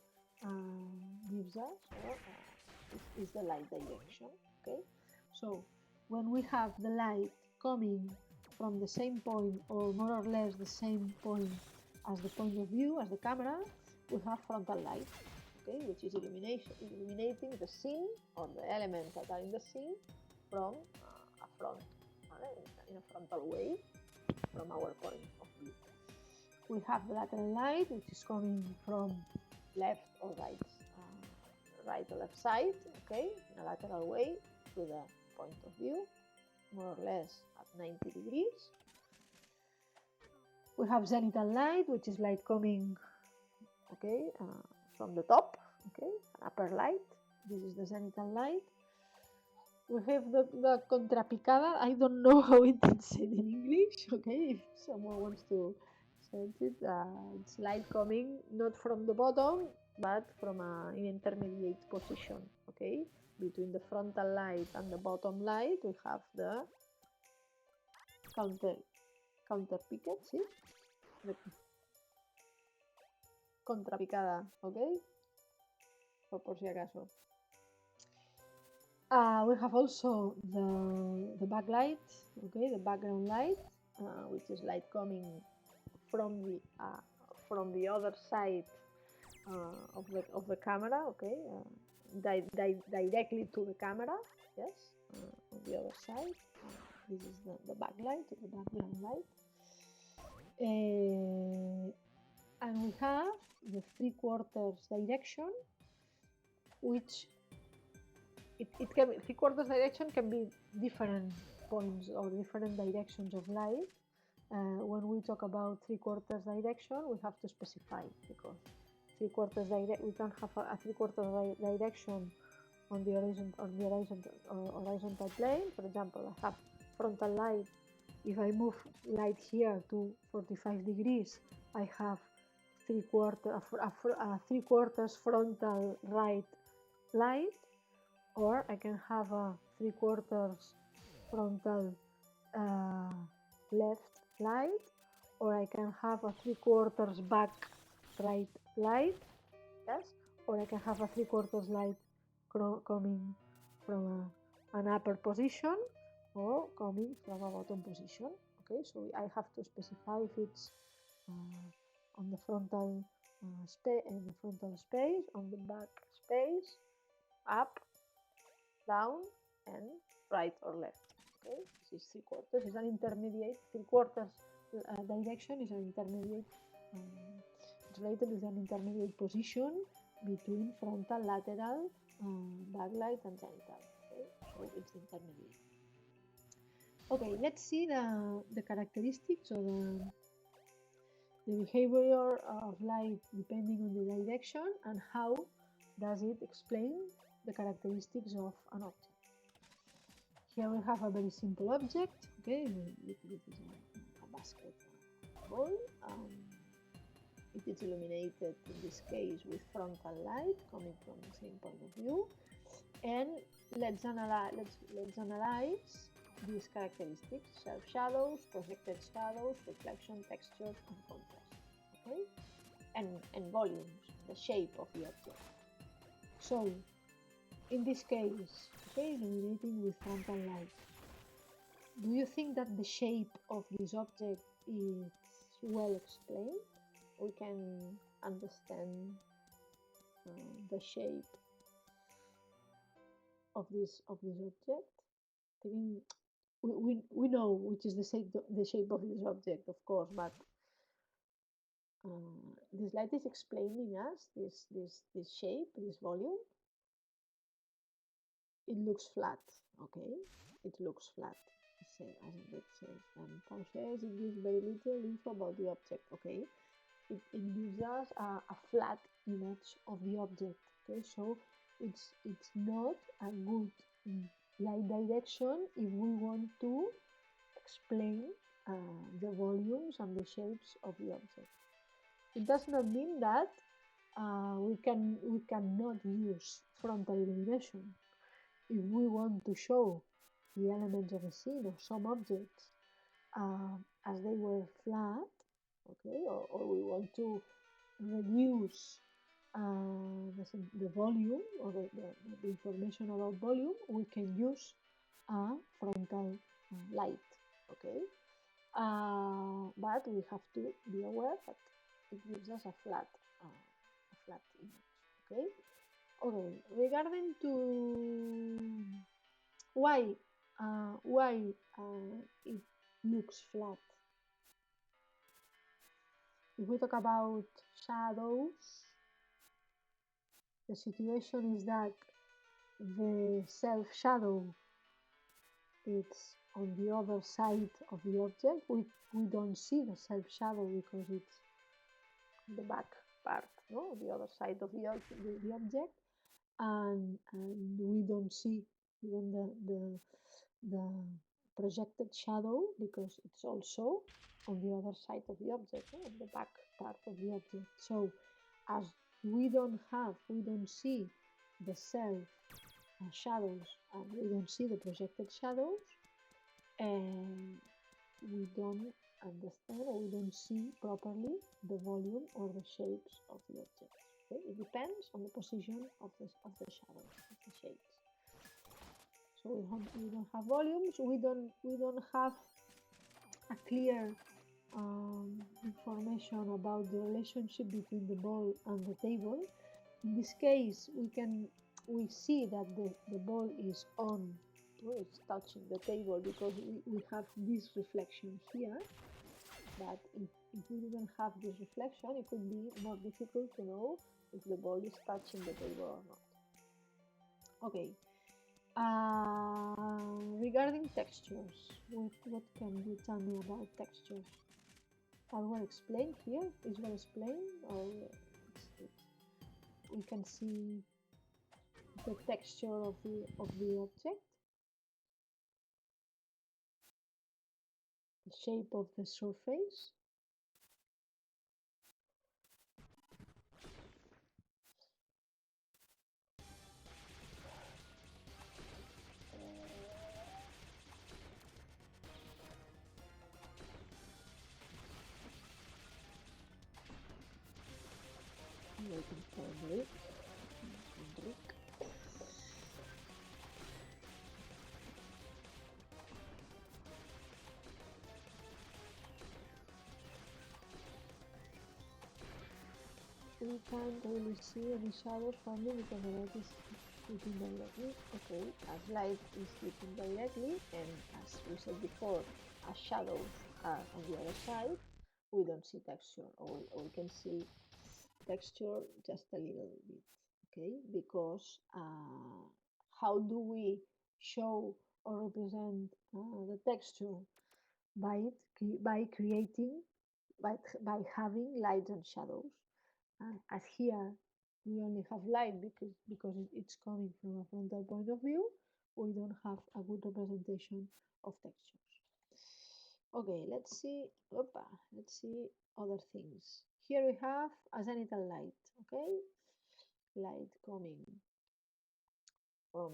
gives us is the light direction. Okay, so when we have the light coming from the same point or more or less the same point as the point of view, as the camera, we have frontal light, okay, which is illuminating the scene or the elements that are in the scene from a front, in a frontal way from our point of view. We have the lateral light, which is coming from left or right or left side, okay, in a lateral way to the point of view, more or less at 90 degrees. We have zenithal light, which is light coming, okay, from the top, okay, upper light. This is the zenithal light. We have the contrapicada. I don't know how it is said in English, okay, if someone wants to say it. It's light coming not from the bottom, but from an intermediate position, okay, between the frontal light and the bottom light. We have the counterpicket, ¿sí? Contrapicada, okay, por si acaso. We have also the backlight, okay, the background light, which is light coming from the other side of the camera, okay, directly to the camera, yes, on the other side. This is the backlight, the background light. And we have the 3/4 direction, which it can be 3/4 direction can be different points or different directions of light. When we talk about 3/4 direction, we have to specify, because 3/4 we can have a 3/4 direction on the horizontal plane. For example, I have frontal light. If I move light here to 45 degrees, I have 3/4 frontal right light, or I can have a 3/4 frontal left light, or I can have a 3/4 back right light, yes, or I can have a 3/4 light coming from an upper position or coming from a bottom position. Okay, so I have to specify if it's on the frontal space, on the back space, up, down, and right or left. Okay, this is 3/4. Is an intermediate 3/4 direction. Is an intermediate. It's related with an intermediate position between frontal, lateral, backlight, and zenithal. Okay, so it's intermediate. Okay, let's see the characteristics of the behavior of light depending on the direction, and how does it explain the characteristics of an object. Here we have a very simple object, okay, this is a basketball. It is illuminated in this case with frontal light coming from the same point of view, and let's analyze these characteristics: sharp shadows, projected shadows, reflection, textures, and contrast, okay, and volumes, the shape of the object. So in this case, okay, illuminating with frontal light, do you think that the shape of this object is well explained? We can understand the shape of this object. We know which is the shape of this object, of course, but this light is explaining us this shape, this volume. It looks flat, Okay, it looks flat, as it says. And Paul says it gives very little info about the object. Okay, it gives us a flat image of the object. Okay, so it's not a good light direction if we want to explain the volumes and the shapes of the object. It does not mean that we cannot use frontal illumination if we want to show the elements of a scene or some objects as they were flat, okay, or we want to reduce the volume or the information about volume, we can use a frontal light, okay. But we have to be aware that it gives us a flat image, okay. Okay, regarding to why it looks flat. If we talk about shadows, the situation is that the self shadow it's on the other side of the object. We don't see the self shadow because it's the back part, no, the other side of the object, and we don't see even the projected shadow because it's also on the other side of the object, on the back part of the object. So as we don't see the self shadows and we don't see the projected shadows, and we don't understand or we don't see properly the volume or the shapes of the object. Okay? It depends on the position of the shadows, of the shapes. So we don't have volumes. We don't have a clear information about the relationship between the ball and the table. In this case, we see that the ball is on. It's touching the table because we have this reflection here, but if we didn't have this reflection, it could be more difficult to know if the ball is touching the table or not. Okay, regarding textures, what can you tell me about textures? Are well explained here? Is well explained, or we can see the texture of the object? The shape of the surface. Waiting for Enric. We can't really see any shadows forming because the light is hitting directly. Okay, as light is hitting directly, and as we said before, as shadows are on the other side, we don't see texture, or we can see texture just a little bit. Okay, because how do we show or represent the texture? By creating, by having lights and shadows. And as here we only have light because it's coming from a frontal point of view, we don't have a good representation of textures. Okay, let's see other things. Here we have a zenithal light, okay? Light coming from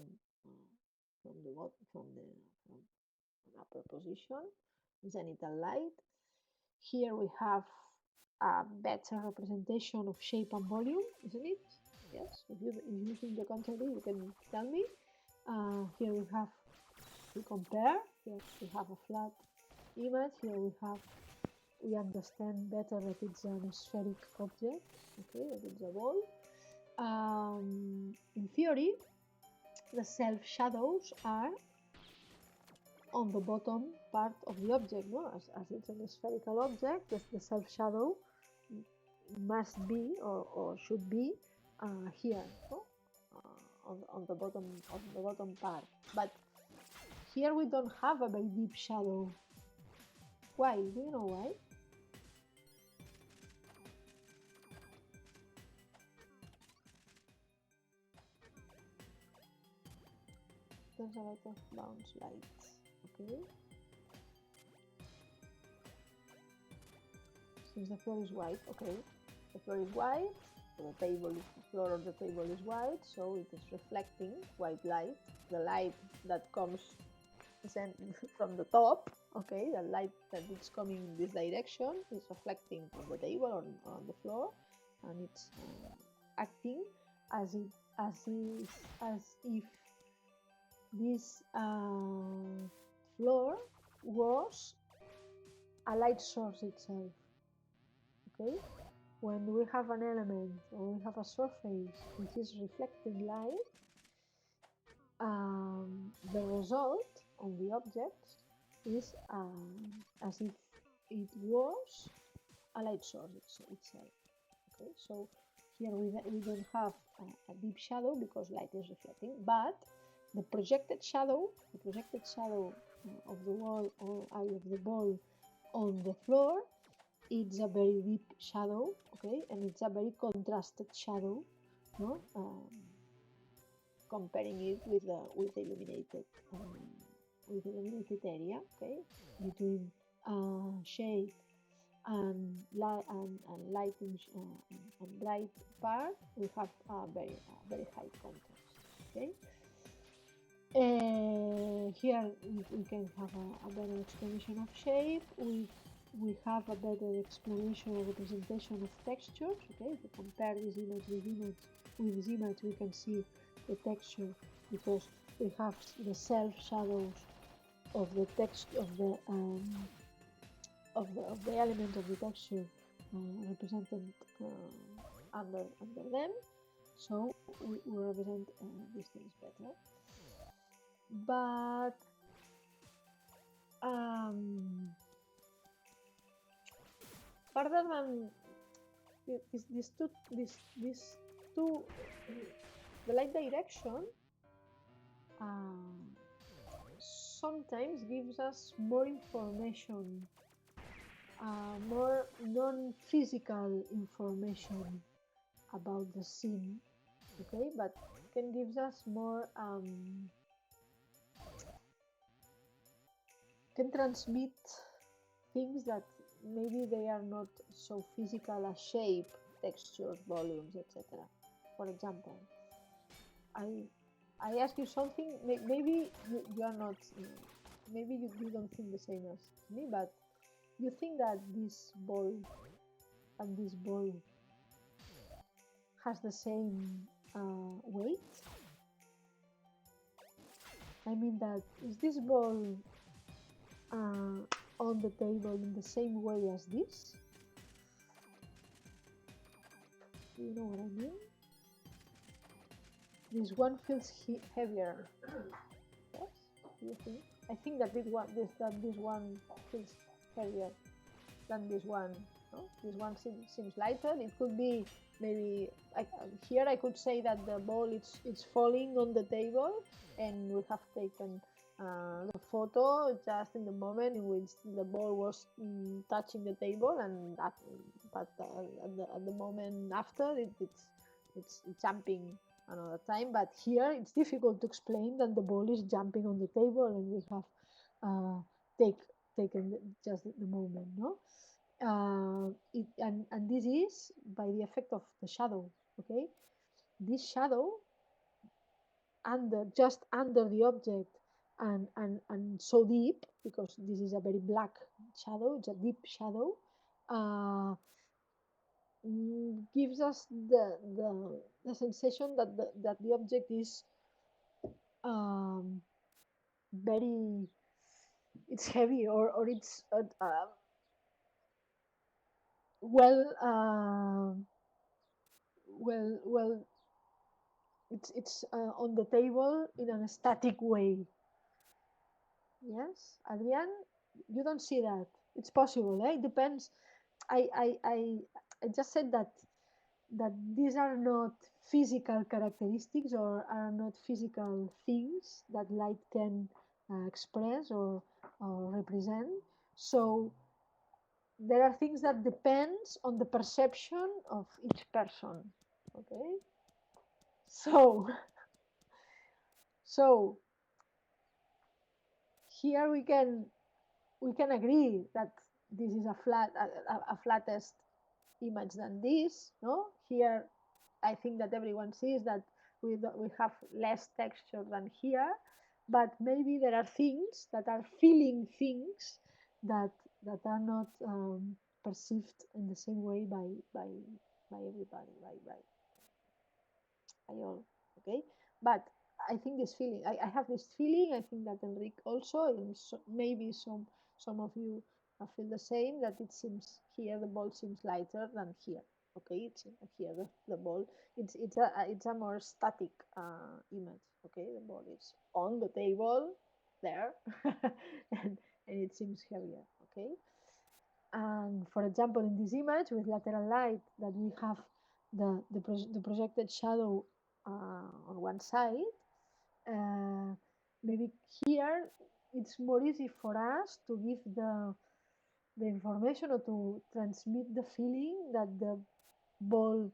upper position, zenithal light. Here we have a better representation of shape and volume, isn't it? Yes. If you think the contrary, you can tell me. Here we compare. Here we have a flat image. Here we understand better that it's an spheric object. Okay, that it's a ball. In theory, the self shadows are on the bottom part of the object, no? As it's a spherical object, the self shadow must be or should be here, no? On the bottom part. But here we don't have a very deep shadow. Why? Do you know why? There's a lot of bounce lights, okay? Since the floor is white, okay. The floor is white, the floor of the table is white, so it is reflecting white light. The light that comes from the top, okay, the light that is coming in this direction is reflecting on the table or on the floor, and it's acting as if this floor was a light source itself. Okay, when we have an element or we have a surface which is reflecting light, the result on the object is as if it was a light source itself. Okay, so here we don't have a deep shadow because light is reflecting, but the projected shadow of the wall or eye of the ball on the floor, it's a very deep shadow, okay, and it's a very contrasted shadow, no? Comparing it with the illuminated area, okay, between shade and lighting and bright part, we have a very high contrast, okay. Here we can have a better explanation of shape. We have a better explanation or representation of textures. Okay, if we compare this image with this image, we can see the texture because we have the self shadows of the text of the element of the texture represented under them. So we represent these things better. But further than these two, the light direction sometimes gives us more information, more non-physical information about the scene, okay, but can give us more can transmit things that maybe they are not so physical as shape, textures, volumes, etc. For example, I ask you something, maybe you are not, maybe you don't think the same as me, but you think that this ball and this ball has the same weight? I mean that, is this ball on the table in the same way as this? Do you know what I mean? This one feels heavier. Yes? Do you think? I think that this one feels heavier than this one. No? This one seems lighter. It could be maybe here I could say that the ball it's falling on the table, and we have taken the photo just in the moment in which the ball was touching the table, and but at the moment after it's jumping another time. But here it's difficult to explain that the ball is jumping on the table, and we have taken just the moment, no? And this is by the effect of the shadow, okay? This shadow just under the object and so deep, because this is a very black shadow, it's a deep shadow, gives us the sensation that the object is very, it's heavy, or it's well it's on the table in a static way. Yes, Adrian, you don't see that. It's possible, eh? It depends. I just said that these are not physical characteristics or are not physical things that light can express or represent. So there are things that depends on the perception of each person. Okay, so so here we can agree that this is a flattest image than this. No, here I think that everyone sees that we have less texture than here, but maybe there are things that are feeling things that are not perceived in the same way by everybody, by all. Okay, but I think this feeling, I have this feeling. I think that Enrique also, and maybe some of you feel the same. That it seems here the ball seems lighter than here. Okay, it's here the ball. It's a more static image. Okay, the ball is on the table there, and it seems heavier. Okay, and for example, in this image with lateral light, that we have the projected shadow on one side, maybe here it's more easy for us to give the information or to transmit the feeling that the ball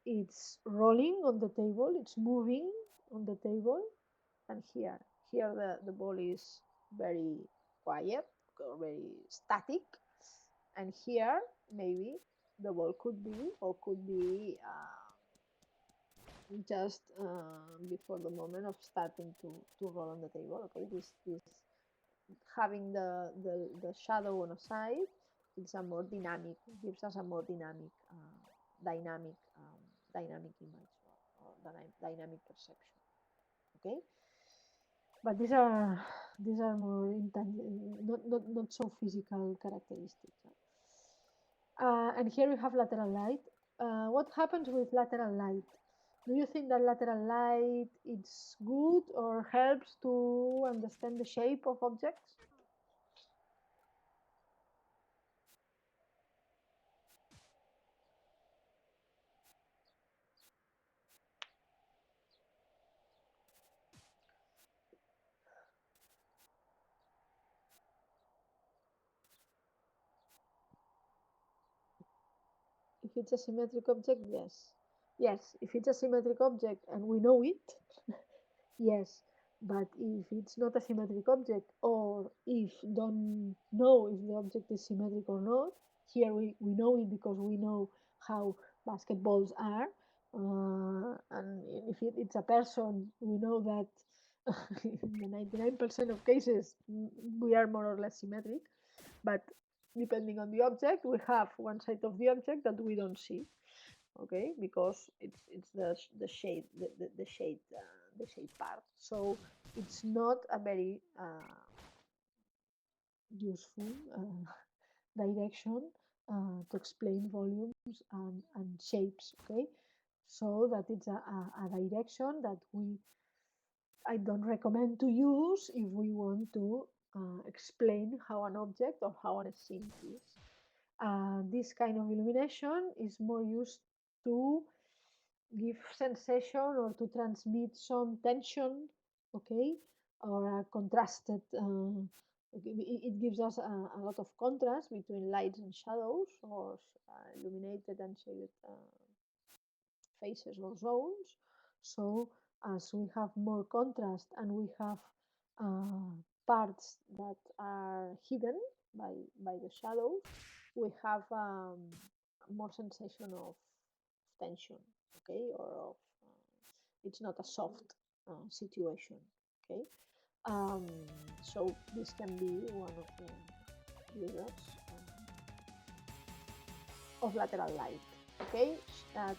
is rolling on the table, it's moving on the table, and here the ball is very quiet or very static, and here maybe the ball could be just before the moment of starting to roll on the table. Okay, this having the shadow on a side, it's a more dynamic, gives us a more dynamic dynamic image or dynamic perception. Okay, but these are more not so physical characteristics. And here we have lateral light. What happens with lateral light? Do you think that lateral light is good or helps to understand the shape of objects? If it's a symmetric object, yes. Yes, if it's a symmetric object and we know it, yes. But if it's not a symmetric object, or if don't know if the object is symmetric or not, here we know it because we know how basketballs are. And if it's a person, we know that in the 99% of cases we are more or less symmetric. But depending on the object, we have one side of the object that we don't see. Okay, because it's the shade the shade the shade part. So it's not a very useful direction to explain volumes and shapes. Okay, so that it's a direction that I don't recommend to use if we want to explain how an object or how a scene is. This kind of illumination is more used to give sensation or to transmit some tension, okay, or a contrasted. It gives us a lot of contrast between lights and shadows, or illuminated and shaded faces or zones. So as we have more contrast and we have parts that are hidden by the shadows, we have more sensation of tension, okay, or of it's not a soft situation, okay. Um, so this can be one of the users of lateral light. Okay,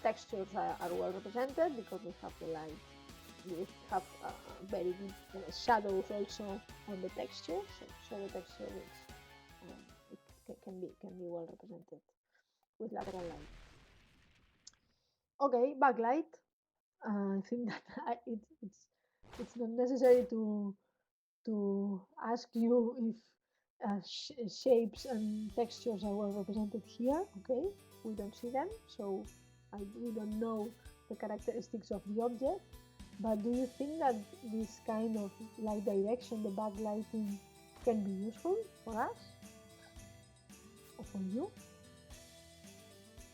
textures are well represented because we have the light. We have very good shadows also on the texture, so the texture is it can be well represented with lateral light. Okay, backlight. I think that it's not necessary to ask you if shapes and textures are well represented here. Okay, we don't see them, so we don't know the characteristics of the object. But do you think that this kind of light direction, the backlighting, can be useful for us or for you?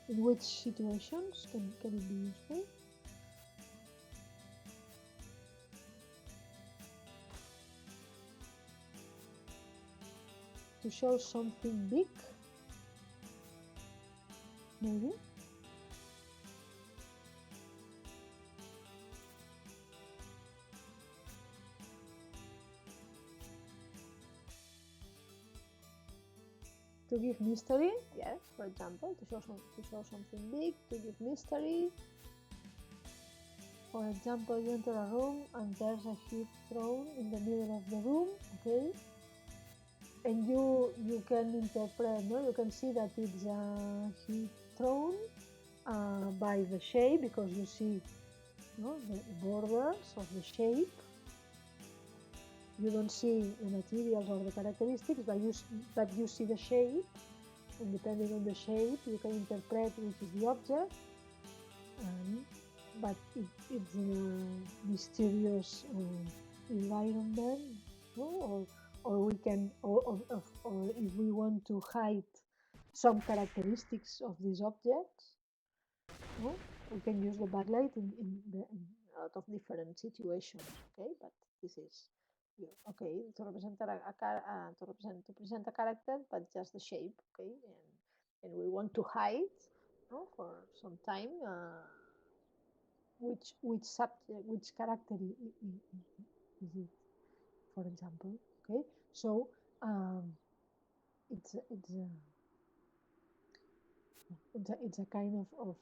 In which situations can it be useful? To show something big, maybe? To give mystery, yes, for example, to show something big, to give mystery. For example, you enter a room and there's a huge throne in the middle of the room, okay? And you can interpret, no? You can see that it's a huge throne by the shape, because you see, no, the borders of the shape. You don't see the materials or the characteristics, but you see the shape, and depending on the shape, you can interpret which is the object. But it's in a mysterious environment, no? Or we can, or if we want to hide some characteristics of these objects, no? We can use the backlight in a lot of different situations. Okay, but this is okay to represent to present a character, but just the shape. Okay, and we want to hide, no, for some time. Which character is it, for example? Okay, so it's a, it's a, it's a kind of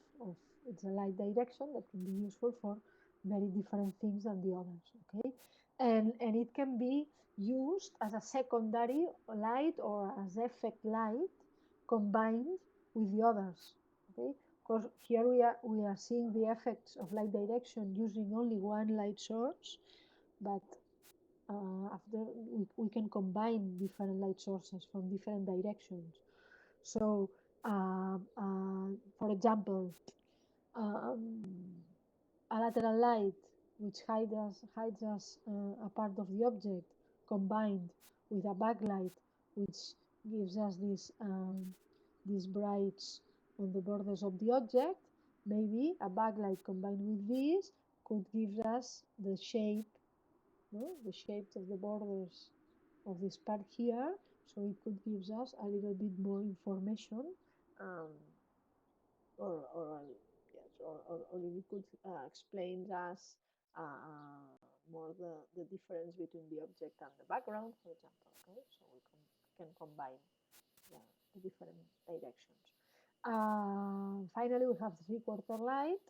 it's a light direction that can be useful for very different things than the others. Okay, and it can be used as a secondary light or as effect light combined with the others. Okay, because here we are seeing the effects of light direction using only one light source, but after we can combine different light sources from different directions. So, for example, um, a lateral light which hides us a part of the object, combined with a backlight which gives us these brights on the borders of the object. Maybe a backlight combined with this could give us the shape, no? The shapes of the borders of this part here, so it could give us a little bit more information, um, or yes, or it could explain us more the difference between the object and the background, for example. Okay, so we can combine the different directions. Finally, we have three-quarter light,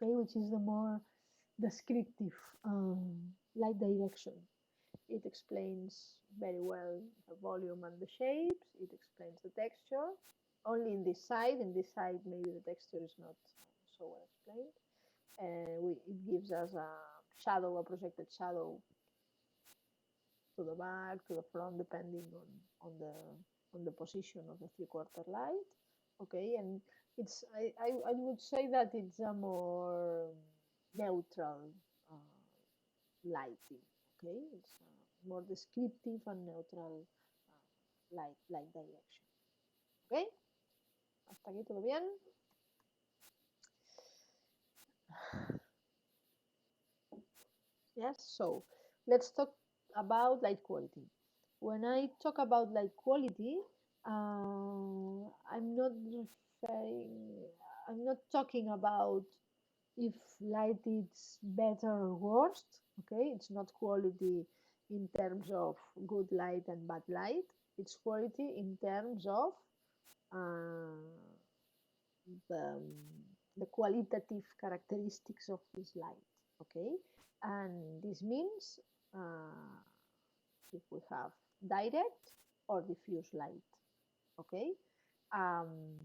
okay, which is the more descriptive light direction. It explains very well the volume and the shapes. It explains the texture. Only in this side. In this side, maybe the texture is not so well explained. It gives us a shadow, a projected shadow to the back, to the front, depending on the position of the three-quarter light. Okay, and I would say that it's a more neutral lighting. Okay, it's more descriptive and neutral light direction. Okay, hasta aquí todo bien. Yes, so let's talk about light quality. When I talk about light quality, I'm not referring, I'm not talking about if light is better or worse. Okay, it's not quality in terms of good light and bad light. It's quality in terms of the, the qualitative characteristics of this light. Okay, and this means if we have direct or diffuse light. Okay, um,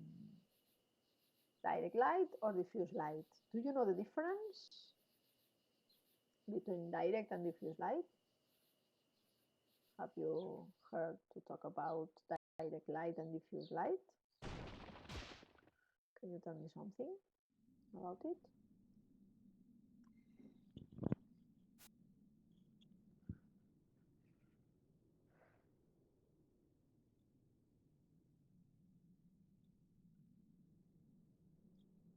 direct light or diffuse light. Do you know the difference between direct and diffuse light? Have you heard to talk about direct light and diffuse light? Can you tell me something about it?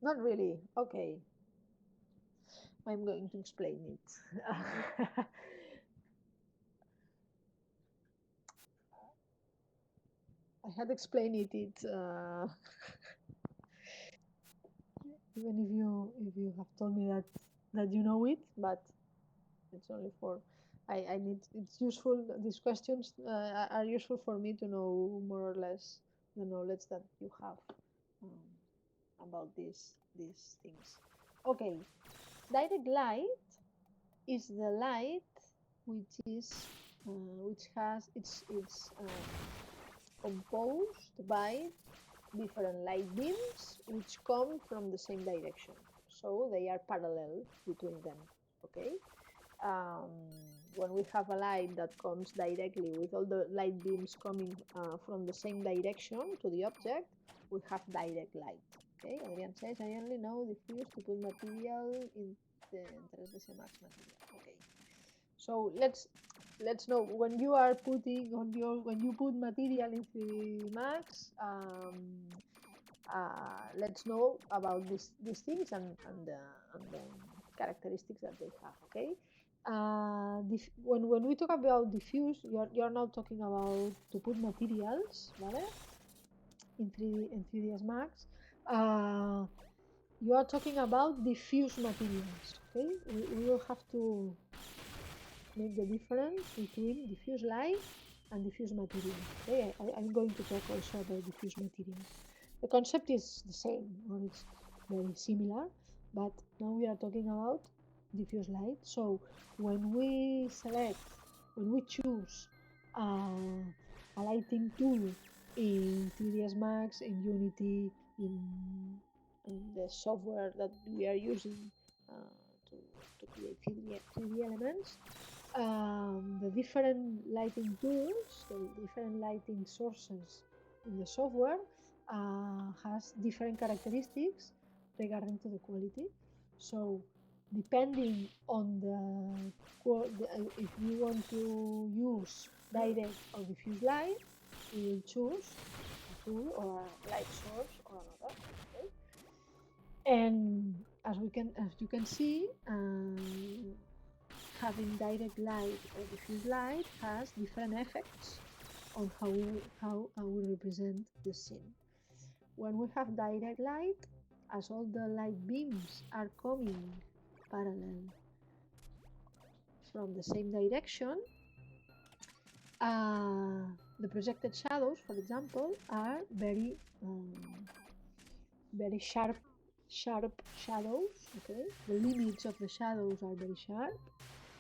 Not really. Okay. I'm going to explain it. I had explained it even if you have told me that you know it, but it's only for I need it's useful. These questions are useful for me to know more or less the knowledge that you have um, about these things. Okay, direct light is the light which has it's composed by different light beams which come from the same direction. So they are parallel between them. Okay. Um, when we have a light that comes directly with all the light beams coming from the same direction to the object, we have direct light. Okay. Adrian says, I only know diffuse to put material in the Interest de Max material. Okay. So let's know when you are putting on your when you put material in 3D Max. Let's know about these things and the characteristics that they have. Okay. When we talk about diffuse, you're now talking about to put materials, ¿vale? In 3ds Max. You are talking about diffuse materials. Okay, we will have to make the difference between diffuse light and diffuse material. Okay, I'm going to talk also about diffuse material. The concept is the same, or it's very similar, but now we are talking about diffuse light. So when we choose a lighting tool in 3ds Max, in Unity, in the software that we are using to create 3D elements, the different lighting tools, the different lighting sources in the software has different characteristics regarding to the quality. So depending on if you want to use direct or diffuse light, you will choose a tool or a light source or another. Okay? And as you can see, having direct light or diffuse light has different effects on how we represent the scene. When we have direct light, as all the light beams are coming parallel from the same direction, the projected shadows, for example, are very sharp shadows. Okay, the limits of the shadows are very sharp,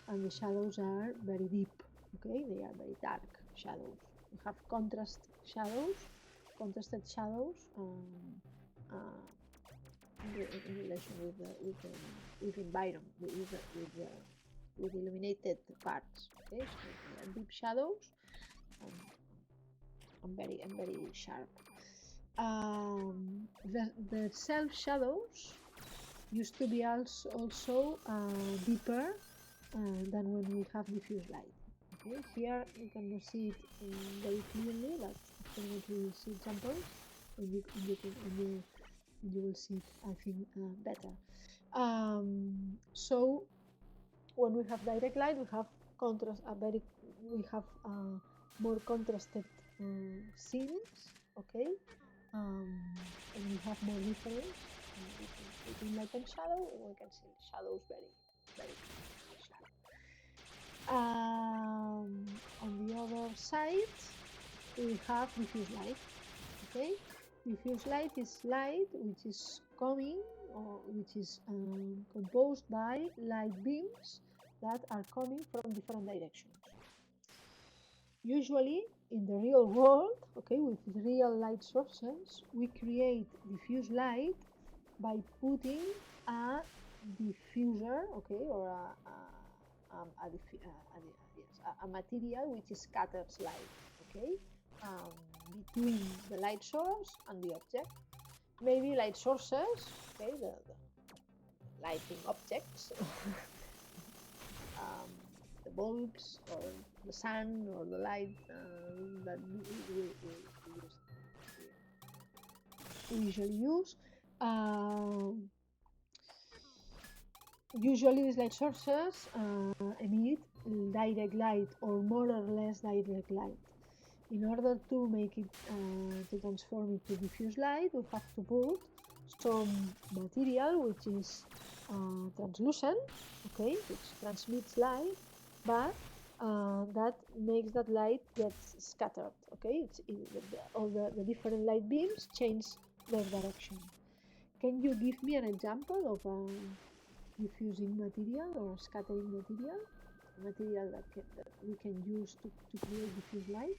and the shadows are very deep. Okay, they are very dark shadows. We have contrasted shadows in relation with environment, with illuminated parts. Okay, so they are deep shadows and very sharp. The self shadows used to be also deeper than when we have diffuse light. Okay, here you cannot see it very clearly, but when we see examples, you will see it, I think, better. So when we have direct light, we have more contrasted scenes. Okay, and we have more difference between light and shadow. We can see shadows very sharp. On the other side, we have diffuse light. Okay, diffuse light is light which is coming or which is composed by light beams that are coming from different directions. Usually, in the real world, okay, with real light sources, we create diffuse light by putting a diffuser, okay, or a material which scatters light, okay, between the light source and the object. Maybe light sources, okay, the lighting objects, the bulbs or the sun or the light that we usually use Usually these light sources emit direct light or more or less direct light. In order to make it, to transform it to diffuse light, we have to put some material which is translucent, okay, which transmits light, but that makes that light gets scattered, okay? All the different light beams change their direction. Can you give me an example of a diffusing material or scattering material? Material that we can use to create diffuse light?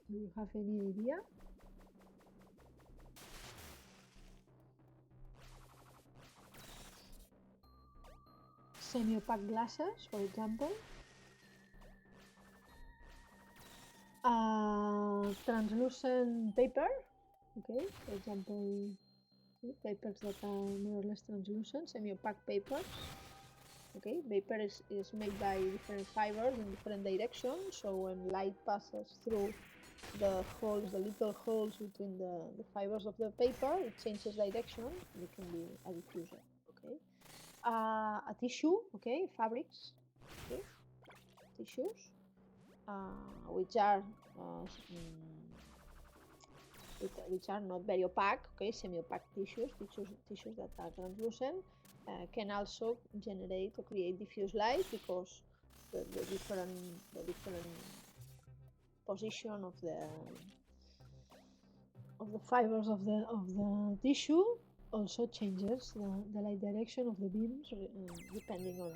Do you have any idea? Semi-opaque glasses, for example. Translucent paper, okay, for example, papers that are more or less translucent, semi-opaque papers. Okay, paper is made by different fibers in different directions, so when light passes through the holes, the little holes between the fibers of the paper, it changes direction, and it can be a diffuser. Okay, a tissue, okay, fabrics, okay, tissues, which are which are not very opaque, okay, semi-opaque tissues that are translucent, can also generate or create diffuse light because the different position of the fibers of the tissue also changes the light direction of the beams depending on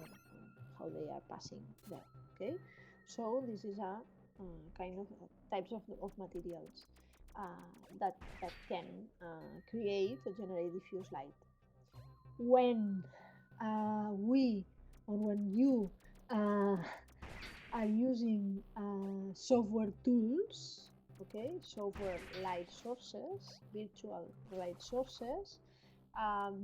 how they are passing there. Okay, so this is a kind of types of materials that can create or generate diffuse light. When we or when you are using software tools, okay, software light sources, virtual light sources,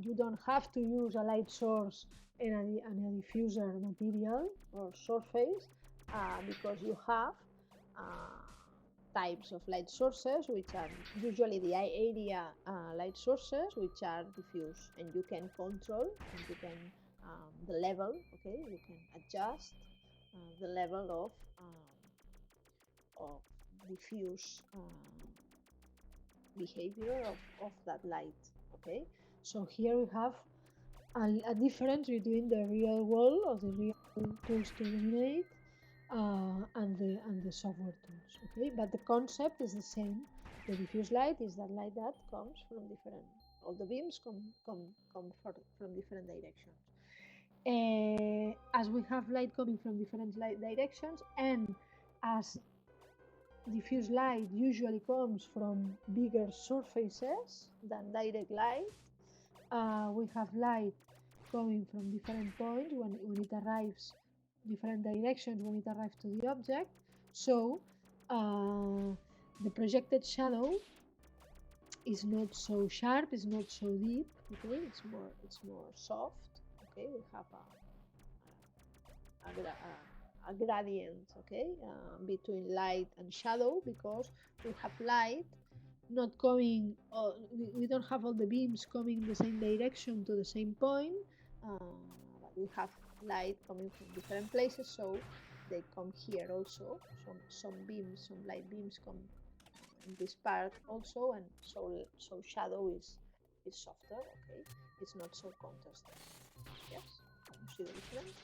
you don't have to use a light source and a diffuser material or surface because you have types of light sources, which are usually the area light sources, which are diffuse, and you can control and you can the level, okay, you can adjust the level of diffuse behavior of that light. Okay, so here we have a difference between the real world or the real tools to illuminate and the software tools. Okay, but the concept is the same. The diffuse light is that light that comes from different. All the beams come from different directions. As we have light coming from different light directions, and as diffuse light usually comes from bigger surfaces than direct light, we have light coming from different points when it arrives, different directions when it arrives to the object. So the projected shadow is not so sharp, it's not so deep. Okay, it's more soft. Okay, we have a gradient, okay, between light and shadow because we have light not coming, we don't have all the beams coming in the same direction to the same point, but we have light coming from different places, so they come here also. Some beams, some light beams come in this part also, and so shadow is softer. Okay, it's not so contrasted. Yes, you see the difference.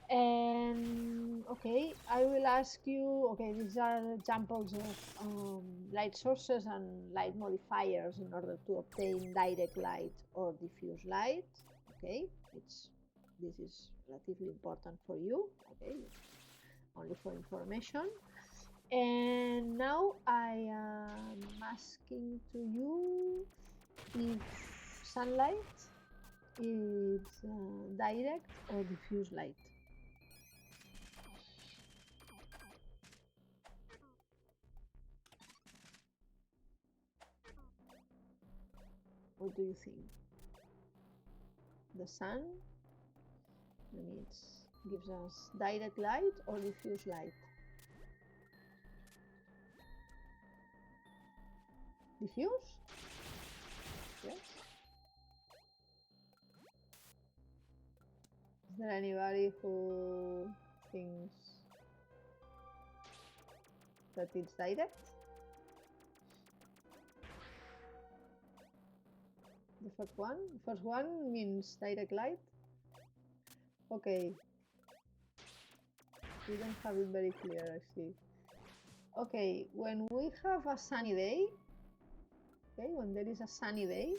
And okay, I will ask you, okay, these are examples of light sources and light modifiers in order to obtain direct light or diffuse light. Okay, this is relatively important for you. Okay, only for information. And now I am asking to you if sunlight is direct or diffuse light. What do you think? The sun gives us direct light or diffuse light? Diffuse? Yes. Is there anybody who thinks that it's direct? The first one means direct light. Okay. We don't have it very clear, I see. Okay, when we have a sunny day, okay, when there is a sunny day,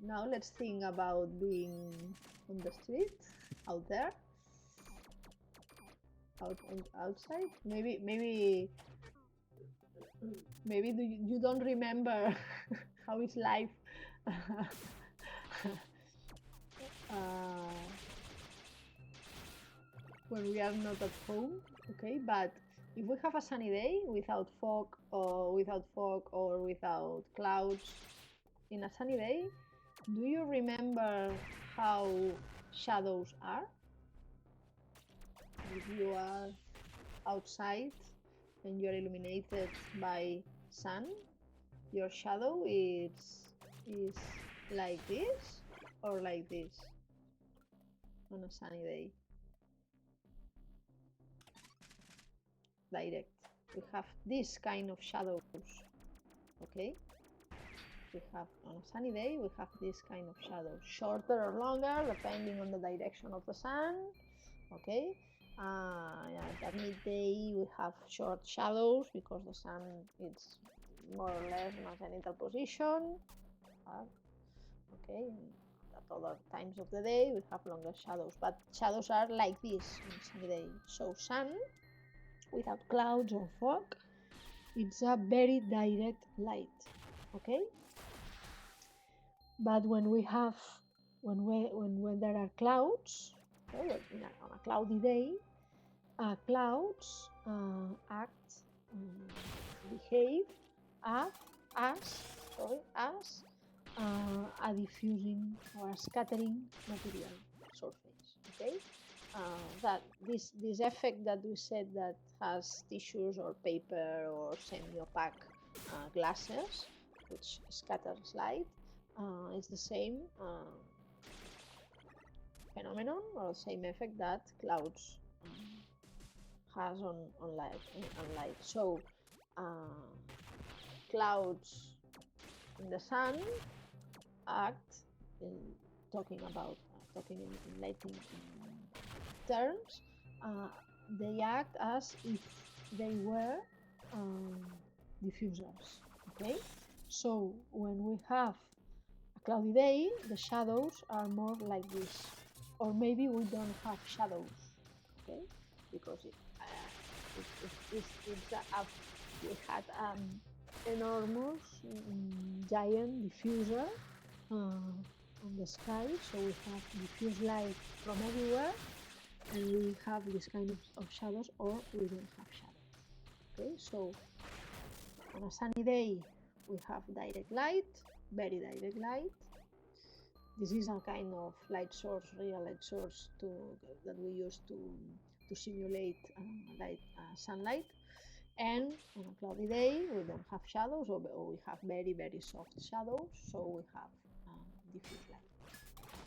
now let's think about being on the street, out there, outside. Maybe you don't remember how is life when we are not at home, okay? But if we have a sunny day without fog or without clouds, in a sunny day, do you remember how shadows are? If you are outside and you are illuminated by sun, your shadow is like this or like this on a sunny day. Direct. We have this kind of shadows, okay? We have on a sunny day, we have this kind of shadows, shorter or longer depending on the direction of the sun, okay? At midday we have short shadows because the sun is more or less in a zenithal position, okay? At other times of the day we have longer shadows, but shadows are like this on a sunny day. So sun without clouds or fog, it's a very direct light, okay? But when we have, when there are clouds, okay, on a cloudy day, clouds behave as a diffusing or a scattering material surface, okay? That this effect that we said that has tissues or paper or semi-opaque glasses which scatters light is the same phenomenon or same effect that clouds has on light. So clouds in the sun act in talking in lighting terms, they act as if they were diffusers, okay? So when we have a cloudy day, the shadows are more like this, or maybe we don't have shadows, okay? Because we had an enormous giant diffuser on the sky, so we have diffuse light from everywhere, and we have this kind of shadows, or we don't have shadows, okay? So on a sunny day we have direct light, very direct light. This is a kind of light source, real light source that we use to simulate sunlight. And on a cloudy day we don't have shadows, or we have very, very soft shadows, so we have diffuse light,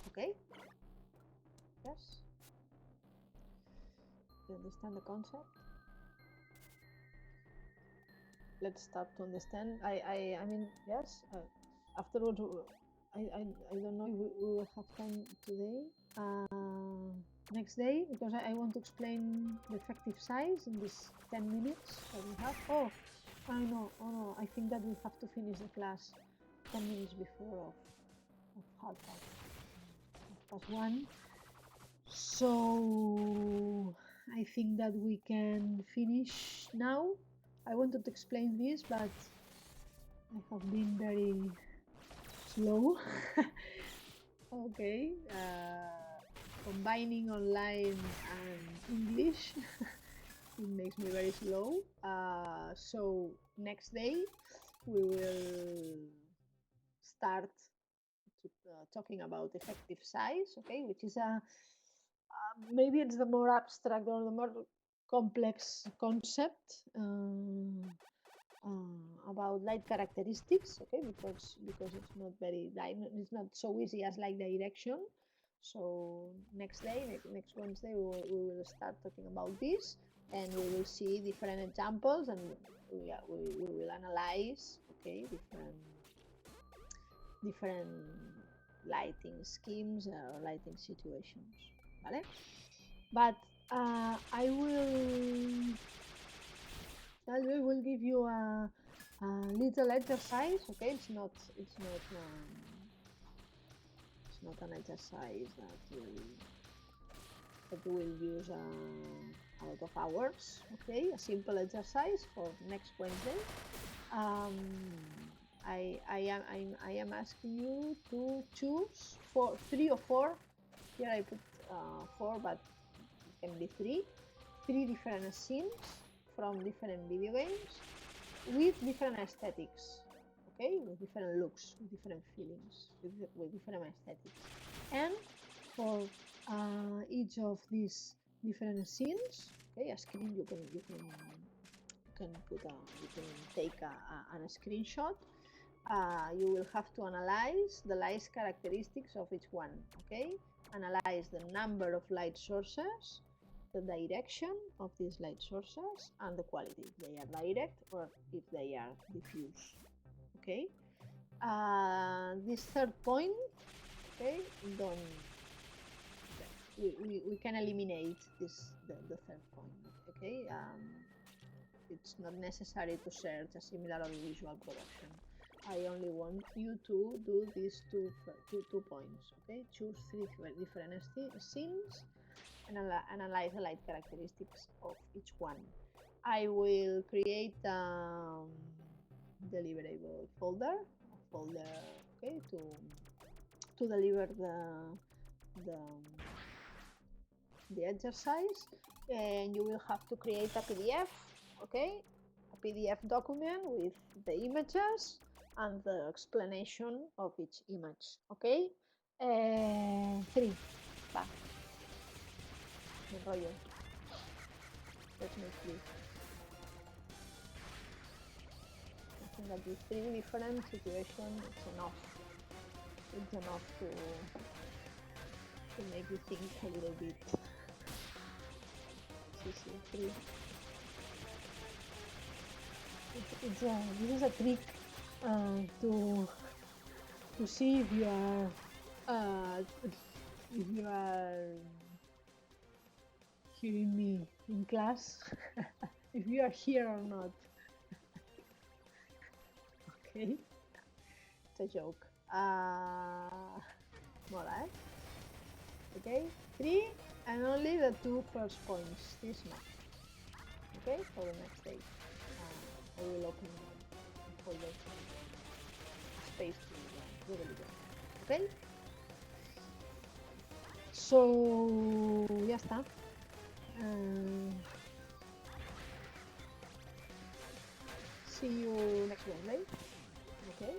okay? Yes? You understand the concept? Let's start to understand. I mean, yes, afterwards, I don't know if we will have time today. Next day, because I want to explain the effective size in this 10 minutes that we have. Oh, I know. Oh no, I think that we have to finish the class 10 minutes before of half past 1. So I think that we can finish now. I wanted to explain this, but I have been very slow. Okay, combining online and English, it makes me very slow. So next day we will start talking about effective size, okay, which is maybe it's the more abstract or the more complex concept about light characteristics, okay, because it's not very it's not so easy as light direction. So next Wednesday, we will start talking about this, and we will see different examples, and we will analyze, okay, different lighting schemes or lighting situations, ¿vale? But I will give you a little exercise, okay? It's not an exercise that will use a lot of hours, okay? A simple exercise for next Wednesday. I am asking you to choose 3 or 4. Here I put 4, but it can be 3 different scenes from different video games with different aesthetics, okay, with different looks, with different feelings, with different aesthetics. And for each of these different scenes, okay, a screen you can take a screenshot. You will have to analyze the light characteristics of each one, okay? Analyze the number of light sources, the direction of these light sources, and the quality, if they are direct or if they are diffuse, okay? This third point, okay, we can eliminate the third point, okay? It's not necessary to search a similar audiovisual production. I only want you to do these two points, okay? Choose 3 different scenes and analyze the light characteristics of each one. I will create a deliverable folder, okay, to deliver the exercise, and you will have to create a PDF, okay, a PDF document with the images and the explanation of each image, okay. 3, va. Desarrollo. Let's make 3. I think that with 3 different situations, it's enough. It's enough to make you think a little bit. See, 3. This is a trick to see if you are hearing me in class, if you are here or not. Okay, it's a joke. More, eh? Okay, 3 and only the 2 first points this month. Okay, for the next day. I will open the folder space to deliver. Okay? So, ya está. See you next Wednesday. Okay?